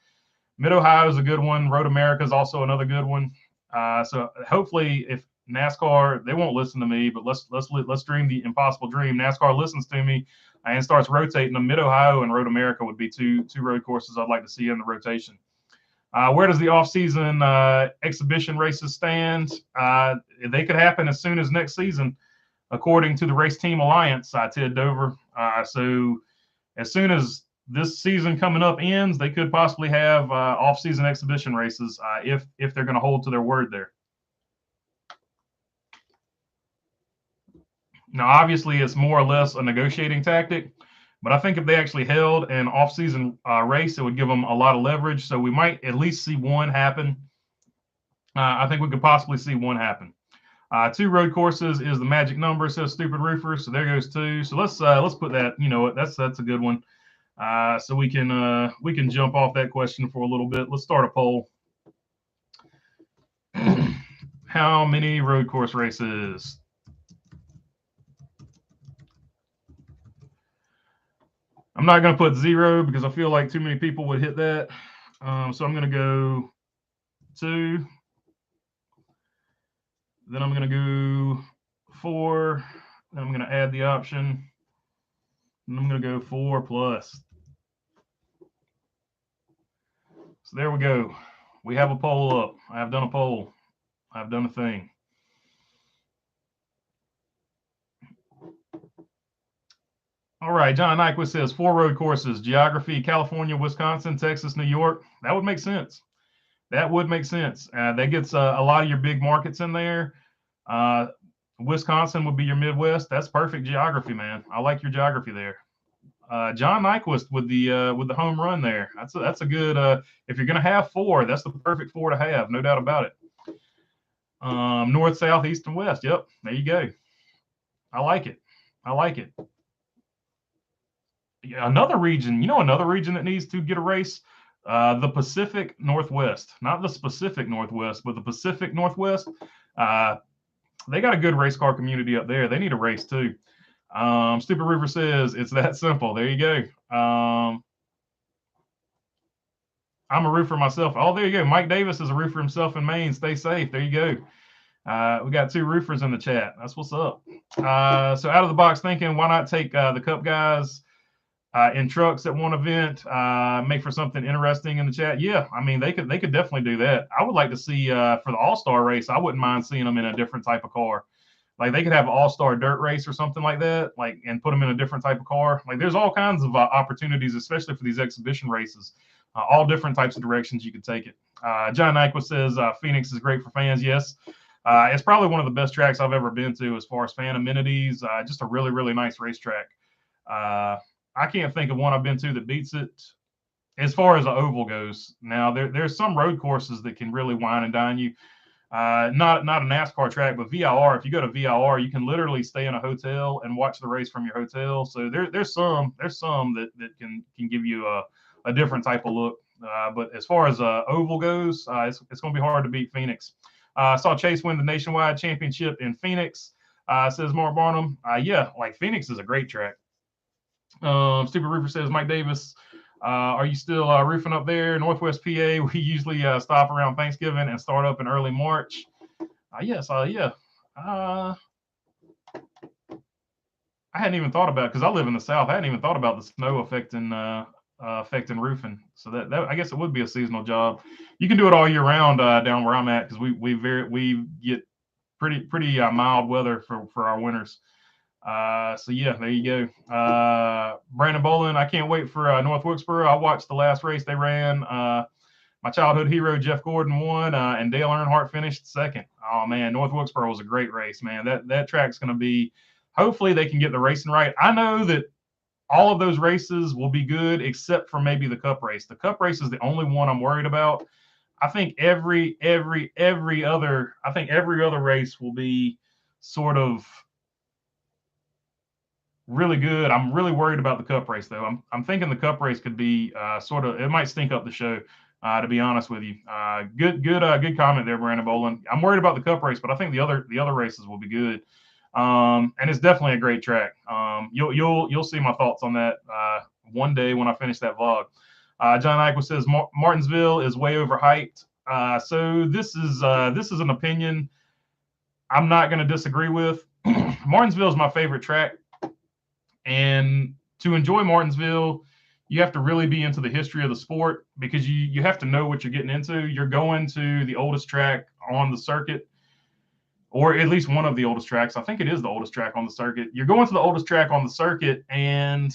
Mid Ohio is a good one. Road America is also another good one. So hopefully, if NASCAR, they won't listen to me, but let's dream the impossible dream. NASCAR listens to me and starts rotating them. Mid Ohio and Road America would be two road courses I'd like to see in the rotation. Where does the off-season exhibition races stand? They could happen as soon as next season, according to the Race Team Alliance, Ted Dover. So as soon as this season coming up ends, they could possibly have off-season exhibition races if they're going to hold to their word there. Now, obviously, it's more or less a negotiating tactic. But I think if they actually held an off-season race, it would give them a lot of leverage. So we might at least see one happen. I think we could possibly see one happen. 2 road courses is the magic number, says Stupid Roofer. So there goes 2. So let's put that. You know, that's a good one. So we can jump off that question for a little bit. Let's start a poll. How many road course races? I'm not going to put 0 because I feel like too many people would hit that. So I'm going to go 2. Then I'm going to go 4. Then I'm going to add the option. And I'm going to go 4 plus. So there we go. We have a poll up. I have done a poll. I've done a thing. All right, John Nyquist says 4 road courses: geography, California, Wisconsin, Texas, New York. That would make sense. That would make sense. That gets a lot of your big markets in there. Wisconsin would be your Midwest. That's perfect geography, man. I like your geography there. John Nyquist with the home run there. That's a good. If you're gonna have 4, that's the perfect 4 to have, no doubt about it. North, south, east, and west. Yep, there you go. I like it. I like it. Another region, another region that needs to get a race, the Pacific Northwest, not the specific Northwest, but the Pacific Northwest. They got a good race car community up there. They need a race too. Stupid River says it's that simple. There you go. I'm a roofer myself. Oh, there you go. Mike Davis is a roofer himself in Maine. Stay safe. There you go. We got 2 roofers in the chat. That's what's up. So out of the box thinking, why not take the Cup guys in trucks at one event, make for something interesting in the chat? Yeah, I mean, they could definitely do that. I would like to see for the All-Star race, I wouldn't mind seeing them in a different type of car. Like they could have an All-Star dirt race or something like that, like, and put them in a different type of car. Like there's all kinds of opportunities, especially for these exhibition races, all different types of directions you could take it. John Nyquist says Phoenix is great for fans. Yes. It's probably one of the best tracks I've ever been to as far as fan amenities. Just a really, really nice racetrack. I can't think of one I've been to that beats it as far as the oval goes. Now, there's some road courses that can really wine and dine you. Not a NASCAR track, but VIR. If you go to VIR, you can literally stay in a hotel and watch the race from your hotel. So there's some that can give you a different type of look. But as far as oval goes, it's going to be hard to beat Phoenix. I saw Chase win the nationwide championship in Phoenix, says Mark Barnum. Yeah, like Phoenix is a great track. Stupid Roofer says, Mike Davis, are you still roofing up there? Northwest PA, we usually stop around Thanksgiving and start up in early March. Yes, yeah. I hadn't even thought about it because I live in the South. I hadn't even thought about the snow affecting affecting roofing. So that I guess it would be a seasonal job. You can do it all year round down where I'm at because we get pretty mild weather for our winters. So yeah, there you go. Brandon Bolin, I can't wait for North Wilkesboro. I watched the last race they ran. My childhood hero Jeff Gordon won, and Dale Earnhardt finished second. Oh man, North Wilkesboro was a great race, man. That track's going to be. Hopefully they can get the racing right. I know that all of those races will be good except for maybe the Cup race. The Cup race is the only one I'm worried about. I think every other race will be sort of really good. I'm really worried about the Cup race though. I'm thinking the Cup race could be sort of, it might stink up the show. To be honest with you, good comment there, Brandon Bolin. I'm worried about the Cup race, but I think the other races will be good. And it's definitely a great track. You'll see my thoughts on that one day when I finish that vlog. John Eichel says Martinsville is way overhyped. So this is an opinion I'm not going to disagree with. Martinsville is my favorite track, and to enjoy Martinsville, you have to really be into the history of the sport because you have to know what you're getting into. You're going to the oldest track on the circuit, or at least one of the oldest tracks. I think it is the oldest track on the circuit. You're going to the oldest track on the circuit, and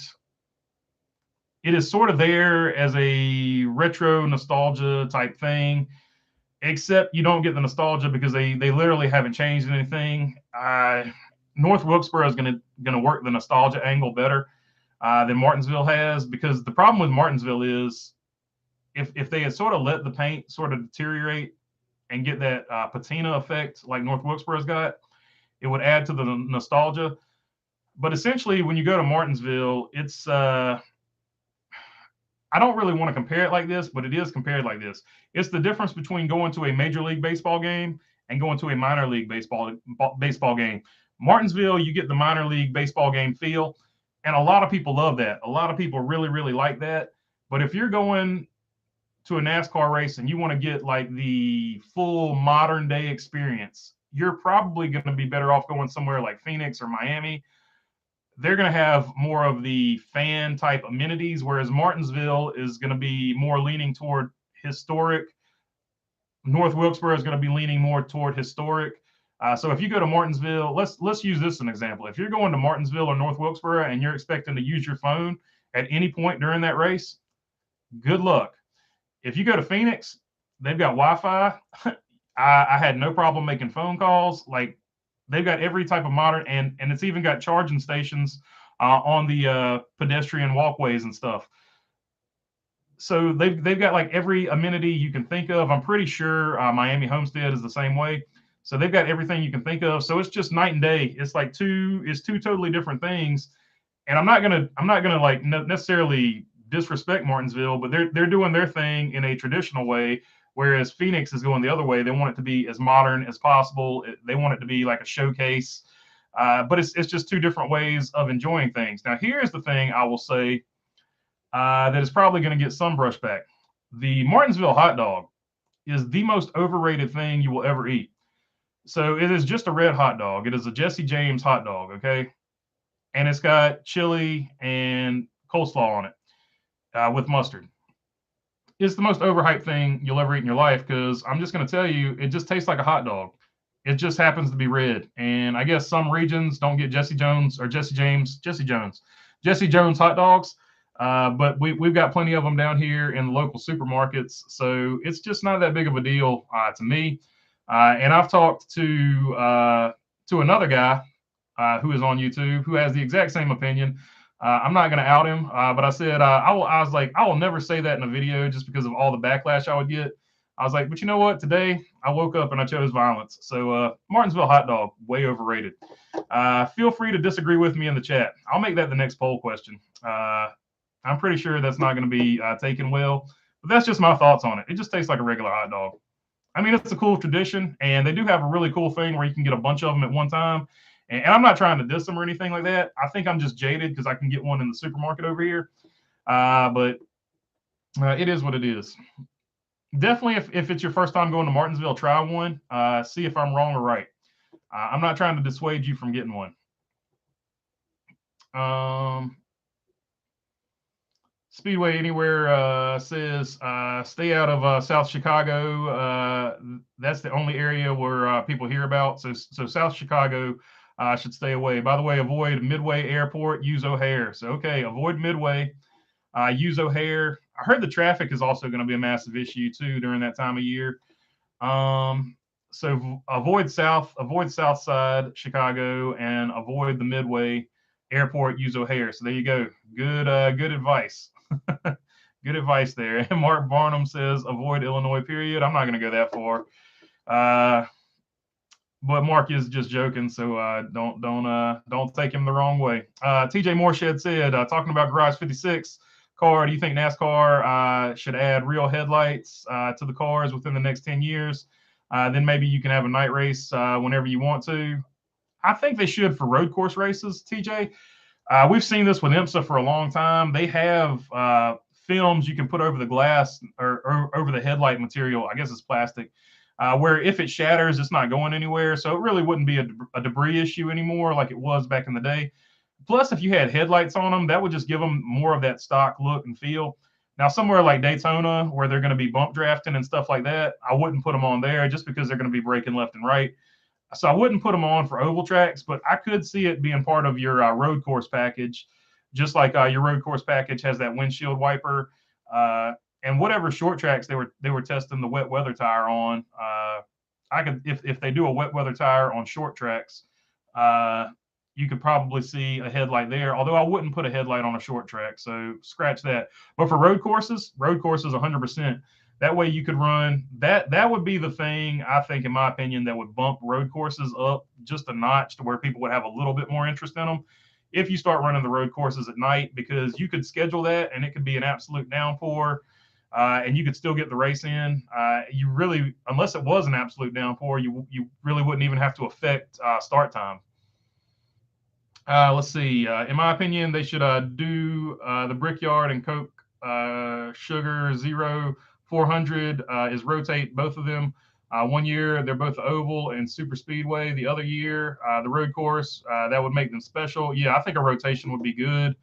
it is sort of there as a retro nostalgia type thing, except you don't get the nostalgia because they literally haven't changed anything. North Wilkesboro is gonna work the nostalgia angle better than Martinsville has, because the problem with Martinsville is if they had sort of let the paint sort of deteriorate and get that patina effect like North Wilkesboro's got, it would add to the nostalgia. But essentially, when you go to Martinsville, it's I don't really want to compare it like this, but it is compared like this. It's the difference between going to a Major League Baseball game and going to a minor league baseball game. Martinsville, you get the minor league baseball game feel, and a lot of people love that. A lot of people really, really like that. But if you're going to a NASCAR race and you want to get like the full modern day experience, you're probably going to be better off going somewhere like Phoenix or Miami. They're going to have more of the fan type amenities, whereas Martinsville is going to be more leaning toward historic. North Wilkesboro is going to be leaning more toward historic. So if you go to Martinsville, let's use this as an example. If you're going to Martinsville or North Wilkesboro and you're expecting to use your phone at any point during that race, good luck. If you go to Phoenix, they've got Wi-Fi. I had no problem making phone calls. Like, they've got every type of modern, and it's even got charging stations on the pedestrian walkways and stuff. So they've got like every amenity you can think of. I'm pretty sure Miami Homestead is the same way. So they've got everything you can think of. So it's just night and day. It's like two totally different things. And I'm not gonna like necessarily disrespect Martinsville, but they're doing their thing in a traditional way, whereas Phoenix is going the other way. They want it to be as modern as possible. They want it to be like a showcase, but it's just two different ways of enjoying things. Now, here's the thing I will say that is probably going to get some brushback. The Martinsville hot dog is the most overrated thing you will ever eat. So it is just a red hot dog. It is a Jesse James hot dog, okay? And it's got chili and coleslaw on it with mustard. It's the most overhyped thing you'll ever eat in your life, because I'm just going to tell you, it just tastes like a hot dog. It just happens to be red. And I guess some regions don't get Jesse Jones hot dogs. But we've got plenty of them down here in the local supermarkets. So it's just not that big of a deal to me. And I've talked to another guy who is on YouTube who has the exact same opinion. I'm not going to out him, but I said I was like, I will never say that in a video just because of all the backlash I would get. I was like, but you know what? Today I woke up and I chose violence. So Martinsville hot dog, way overrated. Feel free to disagree with me in the chat. I'll make that the next poll question. I'm pretty sure that's not going to be taken well, but that's just my thoughts on it. It just tastes like a regular hot dog. I mean, it's a cool tradition, and they do have a really cool thing where you can get a bunch of them at one time. And I'm not trying to diss them or anything like that. I think I'm just jaded because I can get one in the supermarket over here. But it is what it is. Definitely, if it's your first time going to Martinsville, try one. See if I'm wrong or right. I'm not trying to dissuade you from getting one. Speedway Anywhere says stay out of South Chicago. That's the only area where people hear about. So South Chicago should stay away. By the way, avoid Midway Airport. Use O'Hare. So okay, avoid Midway. Use O'Hare. I heard the traffic is also going to be a massive issue too during that time of year. So avoid South Side Chicago, and avoid the Midway Airport. Use O'Hare. So there you go. Good advice. Good advice there. And Mark Barnum says avoid Illinois. Period. I'm not going to go that far. But Mark is just joking, so don't take him the wrong way. TJ Moorshed said, talking about Garage 56 car, do you think NASCAR should add real headlights to the cars within the next 10 years? Then maybe you can have a night race whenever you want to. I think they should for road course races, TJ. We've seen this with IMSA for a long time. They have films you can put over the glass or over the headlight material. I guess it's plastic. Where if it shatters, it's not going anywhere. So it really wouldn't be a debris issue anymore like it was back in the day. Plus, if you had headlights on them, that would just give them more of that stock look and feel. Now, somewhere like Daytona, where they're going to be bump drafting and stuff like that, I wouldn't put them on there just because they're going to be braking left and right. So I wouldn't put them on for oval tracks, but I could see it being part of your road course package, just like your road course package has that windshield wiper. And whatever short tracks they were testing the wet weather tire on, I could if they do a wet weather tire on short tracks, you could probably see a headlight there. Although I wouldn't put a headlight on a short track, so scratch that. But for road courses, 100%. That way you could run that. That would be the thing I think, in my opinion, that would bump road courses up just a notch to where people would have a little bit more interest in them. If you start running the road courses at night, because you could schedule that and it could be an absolute downpour. And you could still get the race in. You really, unless it was an absolute downpour, you really wouldn't even have to affect start time. Let's see. In my opinion, they should do the Brickyard and Coke Sugar Zero 400 is rotate both of them. 1 year, they're both oval and super speedway. The other year, the road course, that would make them special. Yeah, I think a rotation would be good.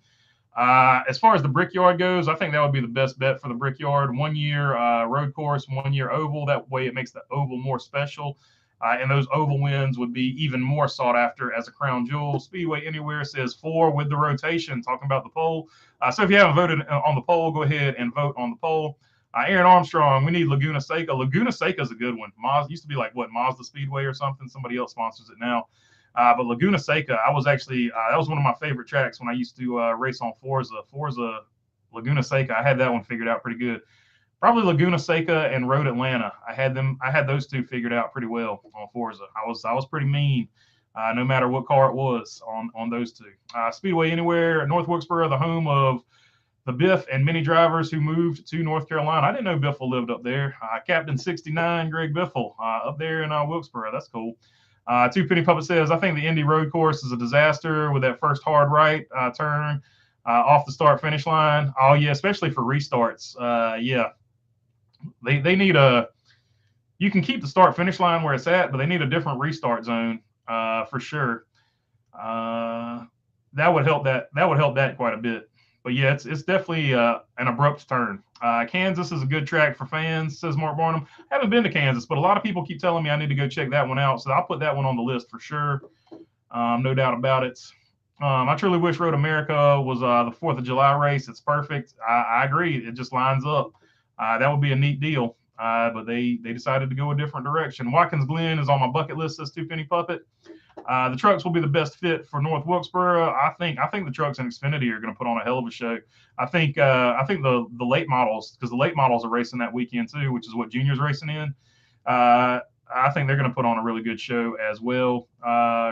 As far as the Brickyard goes, I think that would be the best bet for the Brickyard. 1 year road course, 1 year oval. That way it makes the oval more special. And those oval wins would be even more sought after as a crown jewel. Speedway Anywhere says 4 with the rotation, talking about the poll. So if you haven't voted on the poll, go ahead and vote on the poll. Aaron Armstrong, we need Laguna Seca. Laguna Seca is a good one. Used to be like, Mazda Speedway or something? Somebody else sponsors it now. But Laguna Seca, I was actually, that was one of my favorite tracks when I used to race on Forza Laguna Seca. I had that one figured out pretty good. Probably Laguna Seca and Road Atlanta. I had those two figured out pretty well on Forza. I was pretty mean, no matter what car it was on those two. Speedway Anywhere, North Wilkesboro, the home of the Biff and many drivers who moved to North Carolina. I didn't know Biffle lived up there. Captain 69, Greg Biffle, up there in Wilkesboro. That's cool. Two Penny Puppet says, I think the Indy road course is a disaster with that first hard right turn off the start finish line. Oh yeah, especially for restarts. Yeah, they need you can keep the start finish line where it's at, but they need a different restart zone for sure. That would help that quite a bit. But yeah, it's definitely an abrupt turn. Kansas is a good track for fans, says Mark Barnum. I haven't been to Kansas, but a lot of people keep telling me I need to go check that one out. So I'll put that one on the list for sure. No doubt about it. I truly wish Road America was the 4th of July race. It's perfect. I agree. It just lines up. That would be a neat deal. But they decided to go a different direction. Watkins Glen is on my bucket list, says Two Penny Puppet. The trucks will be the best fit for North Wilkesboro. I think the trucks in Xfinity are going to put on a hell of a show. I think the late models, because the late models are racing that weekend too, which is what Junior's racing in. I think they're going to put on a really good show as well.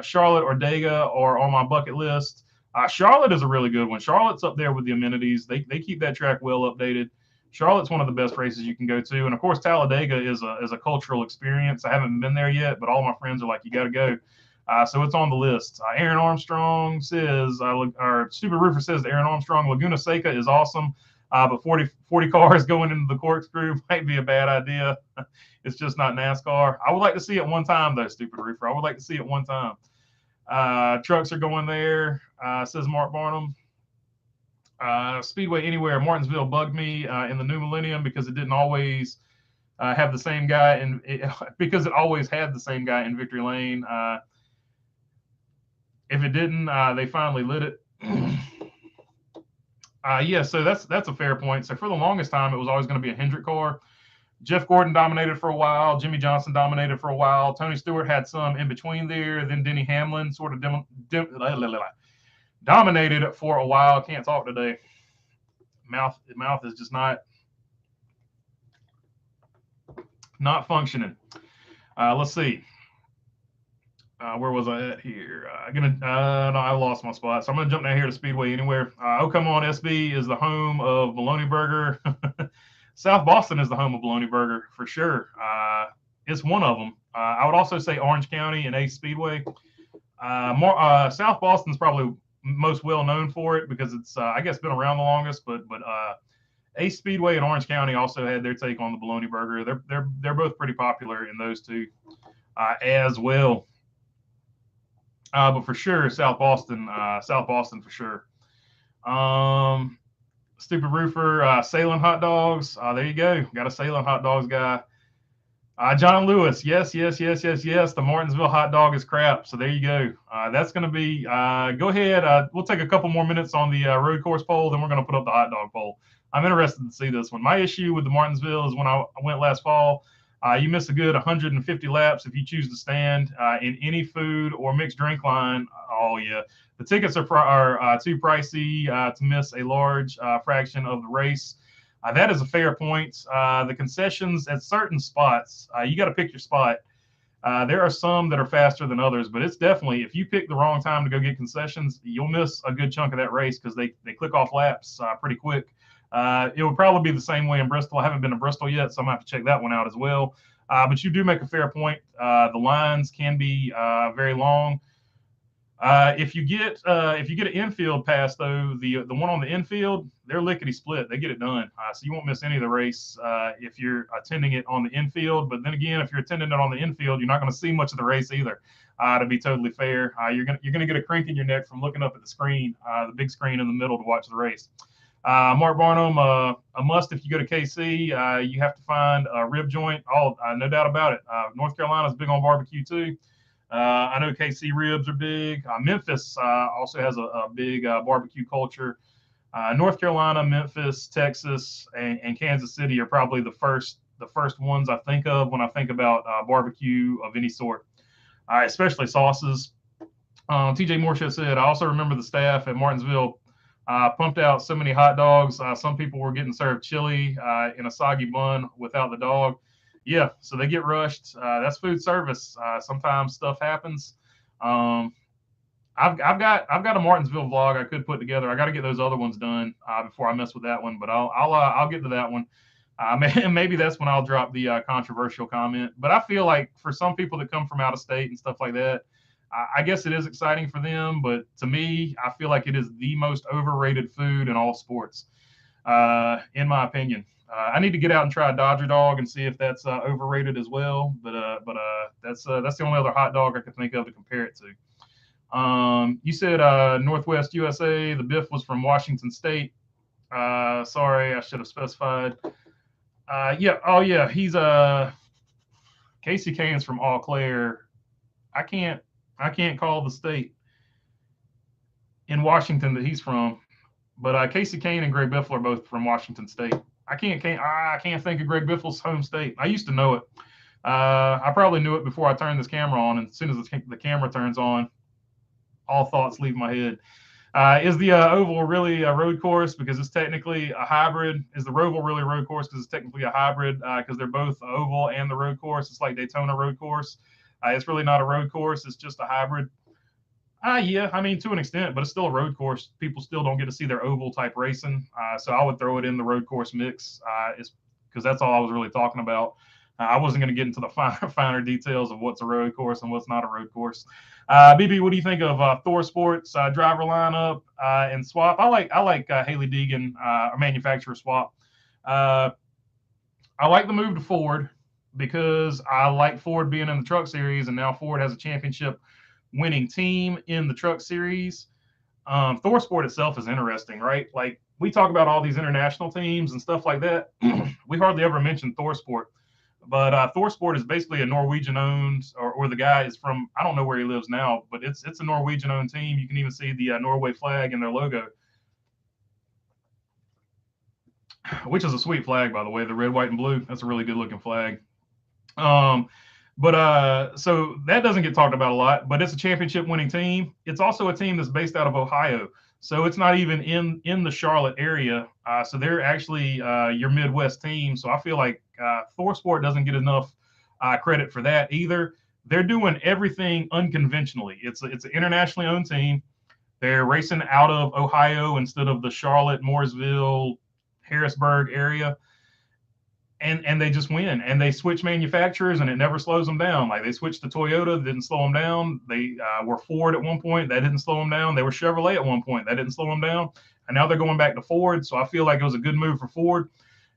Charlotte or Dega are on my bucket list. Charlotte is a really good one. Charlotte's up there with the amenities. They keep that track well updated. Charlotte's one of the best races you can go to. And of course, Talladega is a cultural experience. I haven't been there yet, but all my friends are like, you got to go. So it's on the list. Aaron Armstrong says, or Stupid Roofer says to Aaron Armstrong, Laguna Seca is awesome, but 40 cars going into the corkscrew might be a bad idea. It's just not NASCAR. I would like to see it one time, though, Stupid Roofer. I would like to see it one time. Trucks are going there, says Mark Barnum. Speedway Anywhere, Martinsville bugged me in the new millennium because it didn't always have the same guy, and because it always had the same guy in Victory Lane. If it didn't, they finally lit it. Yeah, so that's a fair point. So for the longest time, it was always going to be a Hendrick car. Jeff Gordon dominated for a while. Jimmy Johnson dominated for a while. Tony Stewart had some in between there. Then Denny Hamlin sort of dominated for a while. Can't talk today. Mouth is just not functioning. Let's see. Where was I at here? No, I lost my spot. So I'm gonna jump down here to Speedway Anywhere. Oh, come on, SB is the home of Bologna Burger. South Boston is the home of Bologna Burger for sure. It's one of them. I would also say Orange County and Ace Speedway. South Boston's probably most well known for it because it's I guess been around the longest. But Ace Speedway and Orange County also had their take on the Bologna Burger. They're both pretty popular in those two as well. But for sure, South Boston for sure. Stupid Roofer, Salem Hot Dogs. There you go. Got a Salem Hot Dogs guy. John Lewis. Yes. The Martinsville hot dog is crap. So there you go. That's going to be, go ahead. We'll take a couple more minutes on the road course poll. Then we're going to put up the hot dog poll. I'm interested to see this one. My issue with the Martinsville is when I went last fall, you miss a good 150 laps if you choose to stand in any food or mixed drink line. Oh, yeah. The tickets are too pricey to miss a large fraction of the race. That is a fair point. The concessions at certain spots, you got to pick your spot. There are some that are faster than others, but it's definitely, if you pick the wrong time to go get concessions, you'll miss a good chunk of that race because they click off laps pretty quick. It would probably be the same way in Bristol. I haven't been to Bristol yet, so I'm going to have to check that one out as well. But you do make a fair point. The lines can be very long. If you get an infield pass, though, the one on the infield, they're lickety split. They get it done. So you won't miss any of the race if you're attending it on the infield. But then again, if you're attending it on the infield, you're not going to see much of the race either. To be totally fair, you're gonna get a crank in your neck from looking up at the screen, the big screen in the middle to watch the race. Mark Barnum, a must if you go to KC. You have to find a rib joint. No doubt about it. North Carolina's big on barbecue too. I know KC ribs are big. Memphis also has a big barbecue culture. North Carolina, Memphis, Texas, and Kansas City are probably the first ones I think of when I think about barbecue of any sort, especially sauces. TJ Morshead said, I also remember the staff at Martinsville pumped out so many hot dogs. Some people were getting served chili in a soggy bun without the dog. Yeah, so they get rushed. That's food service. Sometimes stuff happens. I've got a Martinsville vlog I could put together. I got to get those other ones done before I mess with that one. But I'll get to that one. Maybe that's when I'll drop the controversial comment. But I feel like for some people that come from out of state and stuff like that, I guess it is exciting for them. But to me, I feel like it is the most overrated food in all sports, in my opinion. I need to get out and try a Dodger dog and see if that's overrated as well. But that's the only other hot dog I could think of to compare it to. You said Northwest USA. The Biff was from Washington State. Sorry, I should have specified. Yeah. Oh, yeah. He's Casey Kane's from Eau Claire. I can't call the state in Washington that he's from, but Casey Kane and Greg Biffle are both from Washington State. I can't think of Greg Biffle's home state. I used to know it. I probably knew it before I turned this camera on, and as soon as the camera turns on, all thoughts leave my head. Is the oval really a road course because it's technically a hybrid? Is the Roval really a road course because it's technically a hybrid because they're both the oval and the road course? It's like Daytona road course. It's really not a road course. It's just a hybrid. Yeah, I mean, to an extent, but it's still a road course. People still don't get to see their oval type racing. So I would throw it in the road course mix because that's all I was really talking about. I wasn't going to get into the finer details of what's a road course and what's not a road course. BB, what do you think of Thor Sports driver lineup and swap? I like Haley Deegan, a manufacturer swap. I like the move to Ford because I like Ford being in the Truck Series, and now Ford has a championship winning team in the Truck Series. Thor Sport itself is interesting, right? Like we talk about all these international teams and stuff like that. We hardly ever mention ThorSport. But ThorSport is basically a Norwegian-owned, or the guy is from, I don't know where he lives now, but it's a Norwegian-owned team. You can even see the Norway flag in their logo, which is a sweet flag, by the way, the red, white, and blue. That's a really good-looking flag. So that doesn't get talked about a lot, but it's a championship-winning team. It's also a team that's based out of Ohio. So it's not even in the Charlotte area. So they're actually your Midwest team. So I feel like ThorSport doesn't get enough credit for that either. They're doing everything unconventionally. It's an internationally owned team. They're racing out of Ohio instead of the Charlotte, Mooresville, Harrisburg area. And they just win, and they switch manufacturers, and it never slows them down. Like they switched to Toyota, didn't slow them down. They were Ford at one point, that didn't slow them down. They were Chevrolet at one point, that didn't slow them down. And now they're going back to Ford. So I feel like it was a good move for Ford.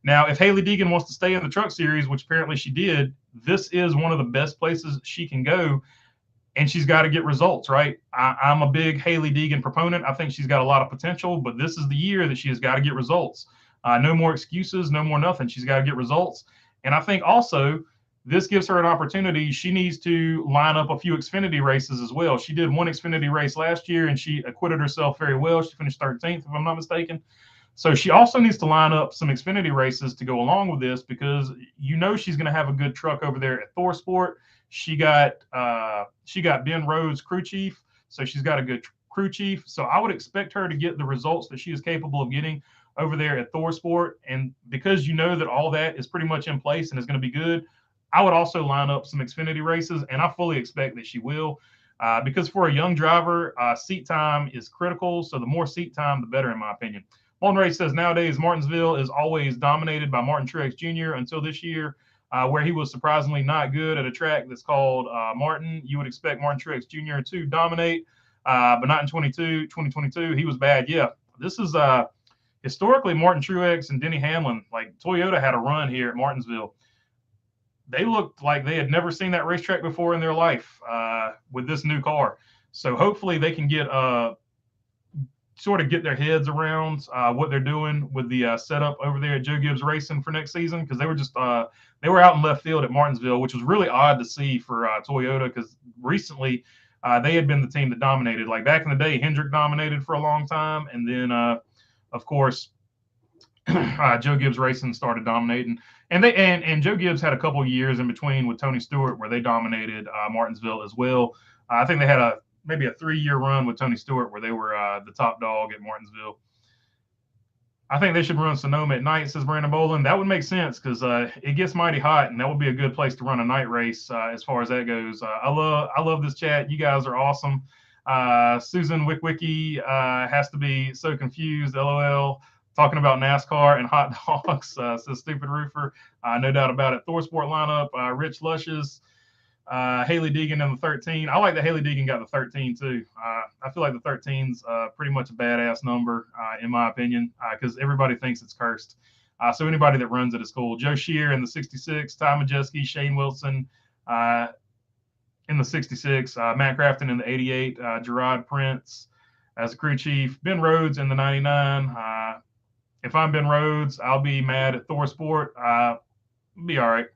Now, if Hailie Deegan wants to stay in the truck series, which apparently she did, this is one of the best places she can go. And she's got to get results, right? I'm a big Hailie Deegan proponent. I think she's got a lot of potential, but this is the year that she has got to get results. No more excuses, no more nothing. She's got to get results. And I think also this gives her an opportunity. She needs to line up a few Xfinity races as well. She did one Xfinity race last year, and she acquitted herself very well. She finished 13th, if I'm not mistaken. So she also needs to line up some Xfinity races to go along with this, because you know she's going to have a good truck over there at ThorSport. She got Ben Rhodes crew chief, so she's got a good crew chief. So I would expect her to get the results that she is capable of getting over there at ThorSport. And because you know that all that is pretty much in place and is going to be good, I would also line up some Xfinity races, and I fully expect that she will. Because for a young driver, seat time is critical. So the more seat time, the better, in my opinion. Molten Ray says nowadays Martinsville is always dominated by Martin Truex Jr. until this year, where he was surprisingly not good at a track that's called Martin. You would expect Martin Truex Jr. to dominate, but not in 2022. He was bad. Yeah, this is historically Martin Truex and Denny Hamlin. Like Toyota had a run here at Martinsville. They looked like they had never seen that racetrack before in their life with this new car. So hopefully they can get sort of get their heads around what they're doing with the setup over there at Joe Gibbs Racing for next season, because they were just they were out in left field at Martinsville, which was really odd to see for Toyota, because recently they had been the team that dominated. Like back in the day, Hendrick dominated for a long time, and then of course Joe Gibbs Racing started dominating, and Joe Gibbs had a couple of years in between with Tony Stewart where they dominated Martinsville as well. I think they had maybe a 3-year run with Tony Stewart where they were the top dog at Martinsville. I think they should run Sonoma at night, says Brandon Boland. That would make sense, because it gets mighty hot, and that would be a good place to run a night race as far as that goes. I love this chat. You guys are awesome. Susan Wickwicki has to be so confused. LOL. Talking about NASCAR and hot dogs, says Stupid Roofer. No doubt about it. ThorSport lineup. Rich Lushes. Hailie Deegan in the 13. I like that Hailie Deegan got the 13 too. I feel like the 13's pretty much a badass number in my opinion, because everybody thinks it's cursed. So anybody that runs it is cool. Joe Shear in the 66, Ty Majeski, Shane Wilson in the 66, Matt Crafton in the 88, Gerard Prince as a crew chief, Ben Rhodes in the 99. If I'm Ben Rhodes, I'll be mad at ThorSport. Be all right.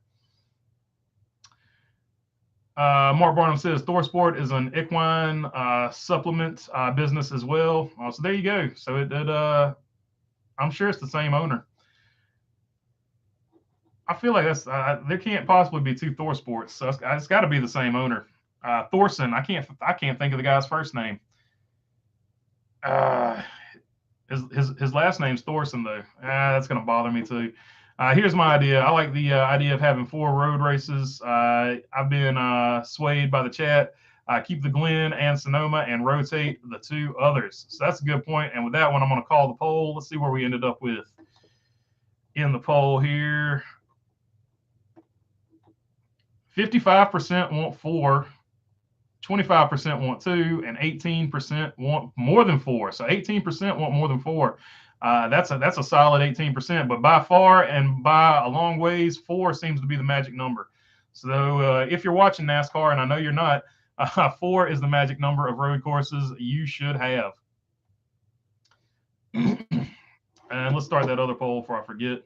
Mark Barnum says ThorSport is an equine supplement business as well. So there you go. So I'm sure it's the same owner. I feel like that's there can't possibly be two ThorSports, so it's got to be the same owner. Thorson, I can't think of the guy's first name. His last name's Thorson though. That's gonna bother me too. Here's my idea. I like the idea of having 4 road races. I've been swayed by the chat. Keep the Glen and Sonoma and rotate the 2 others. So that's a good point. And with that one, I'm going to call the poll. Let's see where we ended up with in the poll here. 55% want 4, 25% want 2, and 18% want more than 4. So 18% want more than 4. That's a solid 18%, but by far and by a long ways, 4 seems to be the magic number. So if you're watching NASCAR, and I know you're not, 4 is the magic number of road courses you should have. And let's start that other poll before I forget.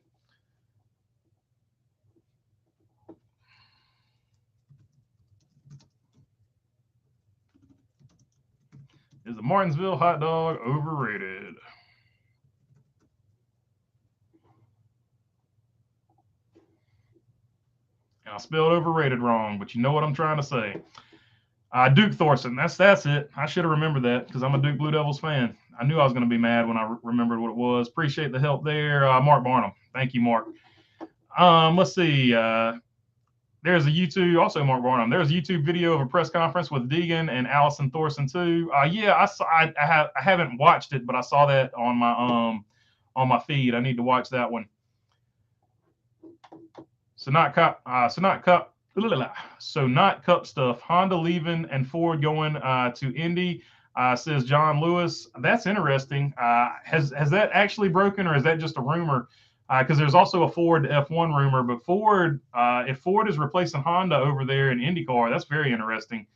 Is the Martinsville hot dog overrated? And I spelled overrated wrong, but you know what I'm trying to say. Duke Thorson, that's it. I should have remembered that because I'm a Duke Blue Devils fan. I knew I was going to be mad when I remembered what it was. Appreciate the help there. Mark Barnum. Thank you, Mark. Let's see. There's a YouTube, also Mark Barnum. There's a YouTube video of a press conference with Deegan and Allison Thorson too. Yeah, I haven't watched it, but I saw that on my feed. I need to watch that one. So not cup stuff. Honda leaving and Ford going to Indy. Says John Lewis. That's interesting. Has that actually broken, or is that just a rumor? Because there's also a Ford F1 rumor, but Ford, if Ford is replacing Honda over there in IndyCar, that's very interesting.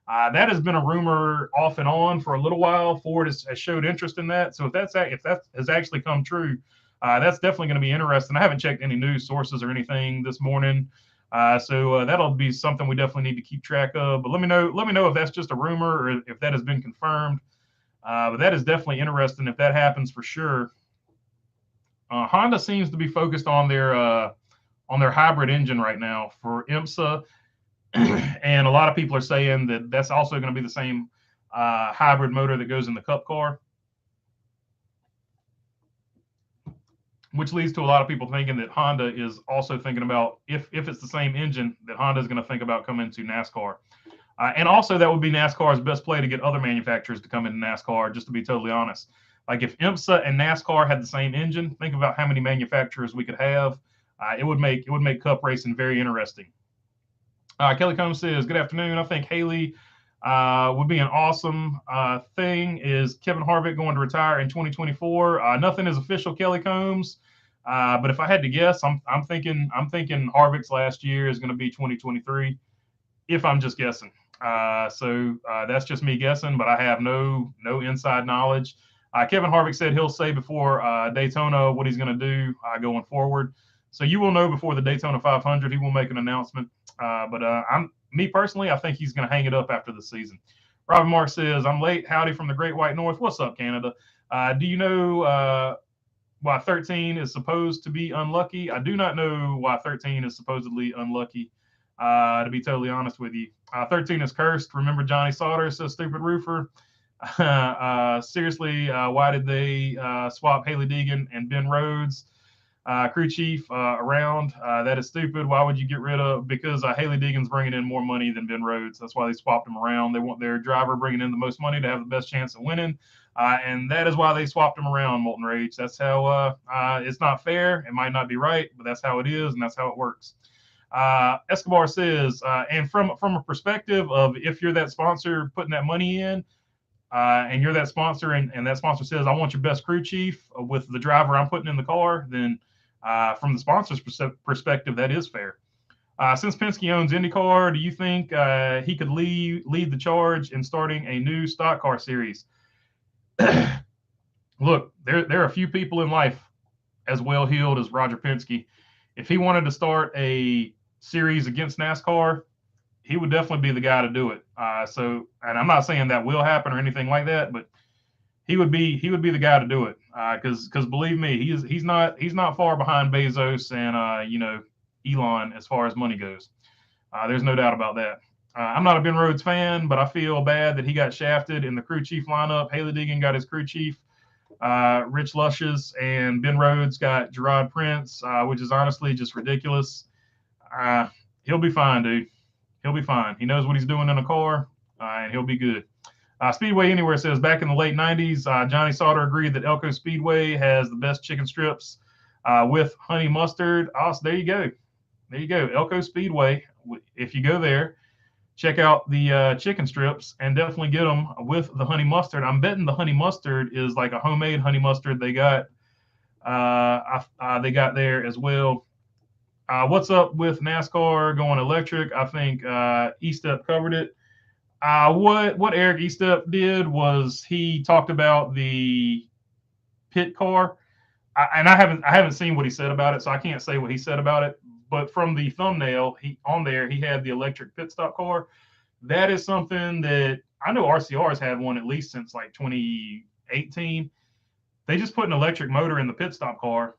That has been a rumor off and on for a little while. Ford has showed interest in that. So if that has actually come true, that's definitely going to be interesting. I haven't checked any news sources or anything this morning. So that'll be something we definitely need to keep track of. But let me know if that's just a rumor or if that has been confirmed. But that is definitely interesting if that happens for sure. Honda seems to be focused on their hybrid engine right now for IMSA, and a lot of people are saying that that's also going to be the same hybrid motor that goes in the Cup car, which leads to a lot of people thinking that Honda is also thinking about, if it's the same engine, that Honda is going to think about coming to NASCAR. And also that would be NASCAR's best play to get other manufacturers to come into NASCAR, just to be totally honest. Like if IMSA and NASCAR had the same engine, think about how many manufacturers we could have. It would make Cup racing very interesting. Kelly Combs says, good afternoon. I think Haley would be an awesome thing. Is Kevin Harvick going to retire in 2024? Nothing is official, Kelly Combs. But if I had to guess, I'm thinking Harvick's last year is going to be 2023. If I'm just guessing. So that's just me guessing, but I have no inside knowledge. Kevin Harvick said he'll say before Daytona what he's going to do going forward. So you will know before the Daytona 500. He will make an announcement. But me personally, I think he's going to hang it up after the season. Robin Mark says, I'm late. Howdy from the Great White North. What's up, Canada? Do you know why 13 is supposed to be unlucky? I do not know why 13 is supposedly unlucky. To be totally honest with you, 13 is cursed. Remember Johnny Sauter, says stupid roofer. Seriously, why did they swap Haley Deegan and Ben Rhodes, crew chief, around? That is stupid. Why would you get rid of? Because Haley Deegan's bringing in more money than Ben Rhodes. That's why they swapped them around. They want their driver bringing in the most money to have the best chance of winning. And that is why they swapped them around, Molten Rage. That's how it's not fair. It might not be right, but that's how it is, and that's how it works. Escobar says, and from a perspective of if you're that sponsor putting that money in, and you're that sponsor, and that sponsor says, I want your best crew chief with the driver I'm putting in the car, then from the sponsor's perspective, that is fair. Since Penske owns IndyCar, do you think he could lead the charge in starting a new stock car series? Look, there are a few people in life as well-heeled as Roger Penske. If he wanted to start a series against NASCAR, he would definitely be the guy to do it. And I'm not saying that will happen or anything like that, but he would be the guy to do it. Because believe me, he's not far behind Bezos and Elon as far as money goes. There's no doubt about that. I'm not a Ben Rhodes fan, but I feel bad that he got shafted in the crew chief lineup. Haley Deegan got his crew chief, Rich Lushes, and Ben Rhodes got Gerard Prince, which is honestly just ridiculous. He'll be fine, dude. He'll be fine. He knows what he's doing in a car, and he'll be good. Speedway Anywhere says, back in the late 90s, Johnny Sauter agreed that Elko Speedway has the best chicken strips with honey mustard. So there you go. There you go. Elko Speedway. If you go there, check out the chicken strips and definitely get them with the honey mustard. I'm betting the honey mustard is like a homemade honey mustard they got there as well. What's up with NASCAR going electric? I think Estep covered it. What Eric Estep did was he talked about the pit car and I haven't seen what he said about it, so I can't say what he said about it. But from the thumbnail, he had the electric pit stop car. That is something that I know RCR's had one at least since like 2018. They just put an electric motor in the pit stop car.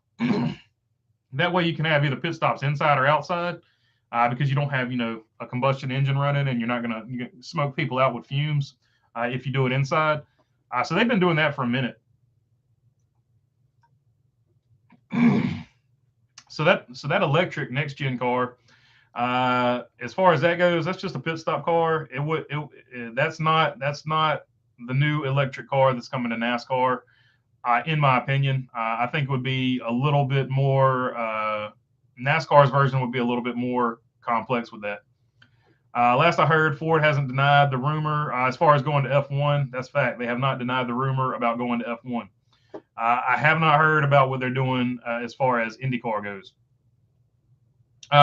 That way you can have either pit stops inside or outside, because you don't have a combustion engine running, and you're not gonna smoke people out with fumes if you do it inside. So they've been doing that for a minute. So that electric next gen car, as far as that goes, that's just a pit stop car. That's not the new electric car that's coming to NASCAR. In my opinion, I think it would be a little bit more. NASCAR's version would be a little bit more complex with that. Last I heard, Ford hasn't denied the rumor as far as going to F1. That's fact. They have not denied the rumor about going to F1. I have not heard about what they're doing as far as IndyCar goes.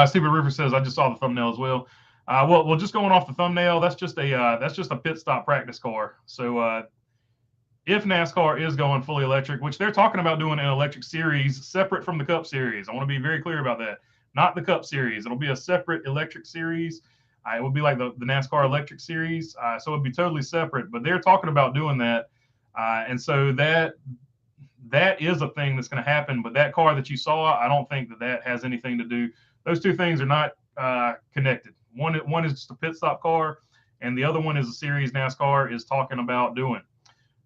Stupid Roofer says, I just saw the thumbnail as well. Well, just going off the thumbnail, that's just a pit stop practice car. So if NASCAR is going fully electric, which they're talking about doing an electric series separate from the Cup Series, I want to be very clear about that. Not the Cup Series. It'll be a separate electric series. It would be like the NASCAR Electric Series, so it'd be totally separate. But they're talking about doing that, and so that is a thing that's going to happen. But that car that you saw, I don't think that has anything to do. Those two things are not connected. One is just a pit stop car, and the other one is a series NASCAR is talking about doing.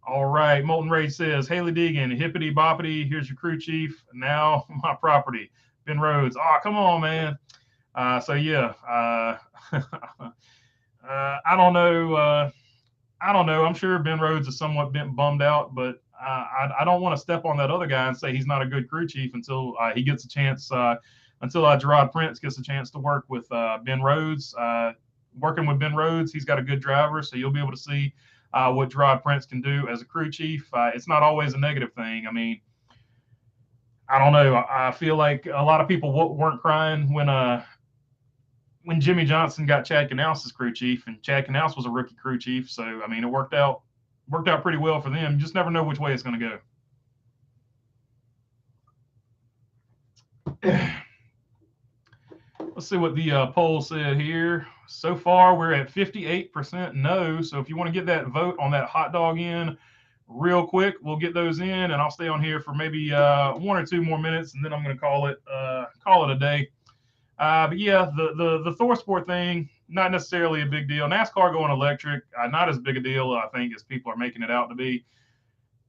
All right, Molten Rage says, Haley Deegan, hippity boppity, here's your crew chief. Now my property. Ben Rhodes. Oh, come on, man. So yeah, I don't know. I don't know. I'm sure Ben Rhodes is somewhat bummed out, but I don't want to step on that other guy and say he's not a good crew chief until he gets a chance. Until Gerard Prince gets a chance to work with Ben Rhodes. Working with Ben Rhodes, he's got a good driver, so you'll be able to see what Gerard Prince can do as a crew chief. It's not always a negative thing. I mean, I don't know. I feel like a lot of people weren't crying when Jimmy Johnson got Chad Knaus as crew chief, and Chad Knaus was a rookie crew chief. So I mean, it worked out pretty well for them. You just never know which way it's going to go. Let's see what the poll said here. So far, we're at 58% no. So if you want to get that vote on that hot dog in real quick, we'll get those in, and I'll stay on here for maybe 1 or 2 more minutes, and then I'm going to call it a day. But yeah, the Thor Sport thing, not necessarily a big deal. NASCAR going electric, not as big a deal, I think, as people are making it out to be.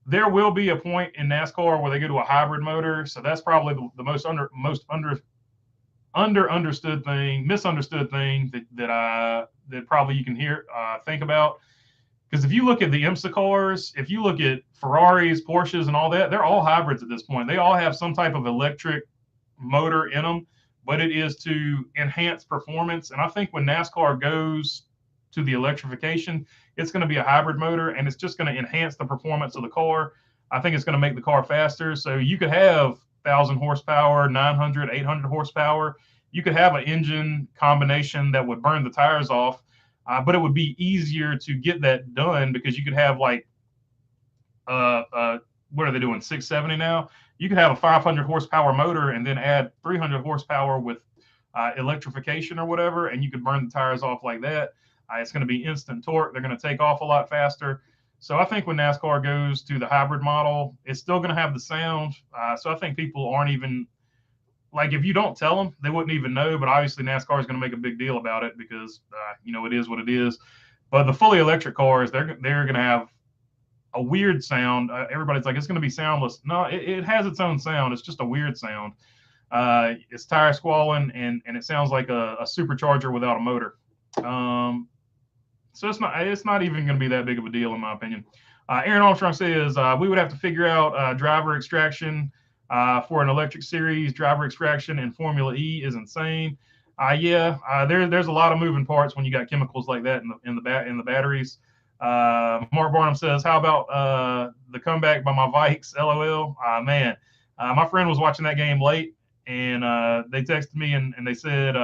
There will be a point in NASCAR where they go to a hybrid motor, so that's probably the misunderstood thing that probably you can think about. Because if you look at the IMSA cars, if you look at Ferraris, Porsches, and all that, they're all hybrids at this point. They all have some type of electric motor in them, but it is to enhance performance. And I think when NASCAR goes to the electrification, it's going to be a hybrid motor, and it's just going to enhance the performance of the car. I think it's going to make the car faster. So you could have 1,000 horsepower, 900, 800 horsepower. You could have an engine combination that would burn the tires off, but it would be easier to get that done because you could have like, what are they doing, 670 now? You could have a 500 horsepower motor and then add 300 horsepower with electrification or whatever, and you could burn the tires off like that. It's going to be instant torque. They're going to take off a lot faster. So I think when NASCAR goes to the hybrid model, it's still going to have the sound. So I think people aren't even, like, if you don't tell them, they wouldn't even know. But obviously NASCAR is going to make a big deal about it because, it is what it is. But the fully electric cars, they're going to have a weird sound. Everybody's like, it's going to be soundless. No, it has its own sound. It's just a weird sound. It's tire squalling, and it sounds like a supercharger without a motor. So it's not even going to be that big of a deal, in my opinion. Aaron Armstrong says we would have to figure out driver extraction for an electric series. Driver extraction in Formula E is insane. There's a lot of moving parts when you got chemicals like that in the batteries. Mark Barnum says, how about the comeback by my Vikes? LOL. Man, my friend was watching that game late, and they texted me and they said,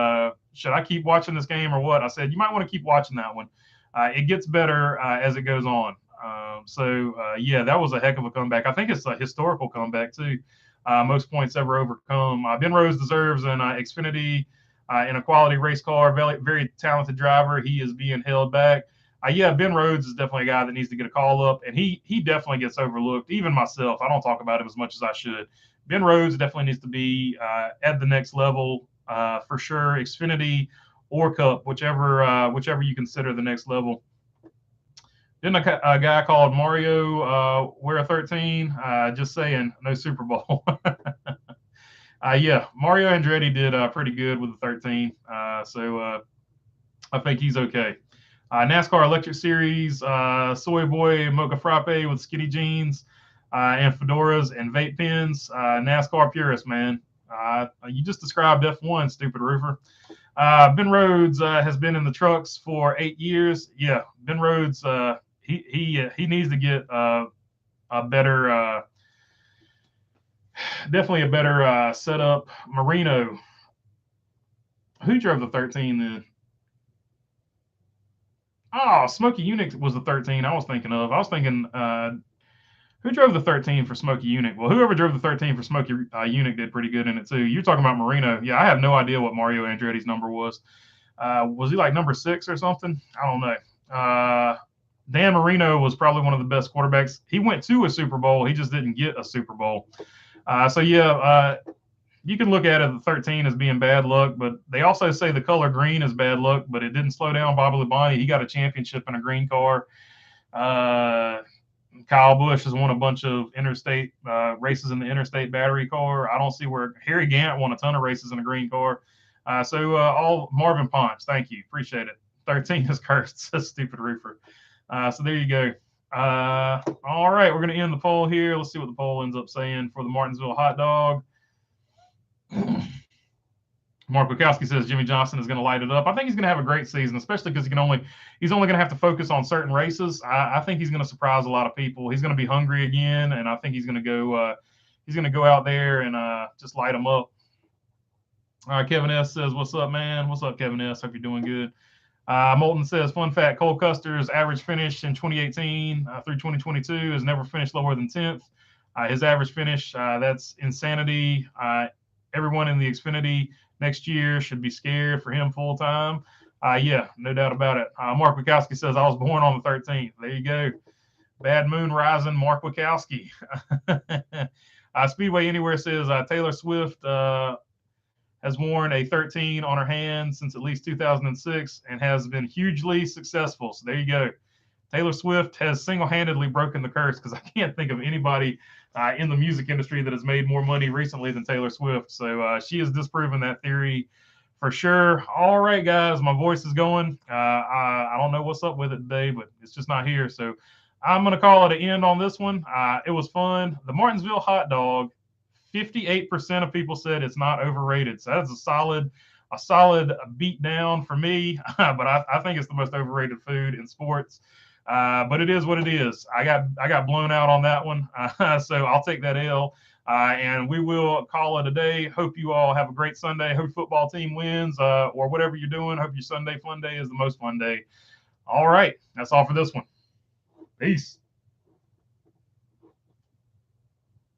should I keep watching this game or what? I said, you might want to keep watching that one. It gets better as it goes on. That was a heck of a comeback. I think it's a historical comeback too. most points ever overcome. Ben Rhodes deserves an Xfinity in a quality race car. Very, very talented driver. He is being held back. Yeah, Ben Rhodes is definitely a guy that needs to get a call up, and he definitely gets overlooked. Even myself, I don't talk about him as much as I should. Ben Rhodes definitely needs to be at the next level for sure. Xfinity or Cup, whichever you consider the next level. Then a guy called Mario wear 13. Just saying, no Super Bowl. Yeah, Mario Andretti did pretty good with the 13. So I think he's okay. NASCAR Electric Series, Soy Boy Mocha Frappe with skinny jeans and fedoras and vape pens. NASCAR purist, man. You just described F1, stupid roofer. Ben Rhodes has been in the trucks for 8 years. Yeah, Ben Rhodes, he needs to get a better, definitely a better setup. Marino, who drove the 13 then? Oh, Smokey Unick was the 13 I was thinking of. I was thinking, who drove the 13 for Smokey Unick? Well, whoever drove the 13 for Smokey Unick did pretty good in it too. You're talking about Marino. Yeah, I have no idea what Mario Andretti's number was. Was he like number 6 or something? I don't know. Dan Marino was probably one of the best quarterbacks. He went to a Super Bowl. He just didn't get a Super Bowl. So yeah, you can look at it, the 13 as being bad luck, but they also say the color green is bad luck, but it didn't slow down Bobby Labonte. He got a championship in a green car. Kyle Busch has won a bunch of interstate races in the interstate battery car. I don't see where Harry Gant won a ton of races in a green car. So all Marvin Ponch, thank you. Appreciate it. 13 is cursed. That's stupid roofer. So there you go. All right, we're going to end the poll here. Let's see what the poll ends up saying for the Martinsville hot dog. Mark Wachowski says Jimmy Johnson is going to light it up. I think he's going to have a great season, especially because he's only going to have to focus on certain races. I think he's going to surprise a lot of people. He's going to be hungry again, and I think he's going to go out there and just light them up. All right, Kevin S says, "What's up, man? What's up, Kevin S? Hope you're doing good." Moulton says, "Fun fact: Cole Custer's average finish in 2018 through 2022 has never finished lower than 10th. His average finish, that's insanity. Everyone in the Xfinity next year should be scared for him full time." Yeah, no doubt about it. Mark Wachowski says, "I was born on the 13th. There you go. Bad moon rising, Mark Wachowski. Speedway Anywhere says Taylor Swift has worn a 13 on her hand since at least 2006 and has been hugely successful. So there you go. Taylor Swift has single-handedly broken the curse because I can't think of anybody in the music industry that has made more money recently than Taylor Swift. So she has disproven that theory for sure. All right, guys, my voice is going. I don't know what's up with it today, but it's just not here. So I'm going to call it an end on this one. It was fun. The Martinsville hot dog, 58% of people said it's not overrated. So that's a solid beat down for me. But I think it's the most overrated food in sports. But it is what it is. I got blown out on that one. So I'll take that L. And we will call it a day. Hope you all have a great Sunday. Hope football team wins or whatever you're doing. Hope your Sunday fun day is the most fun day. All right. That's all for this one. Peace.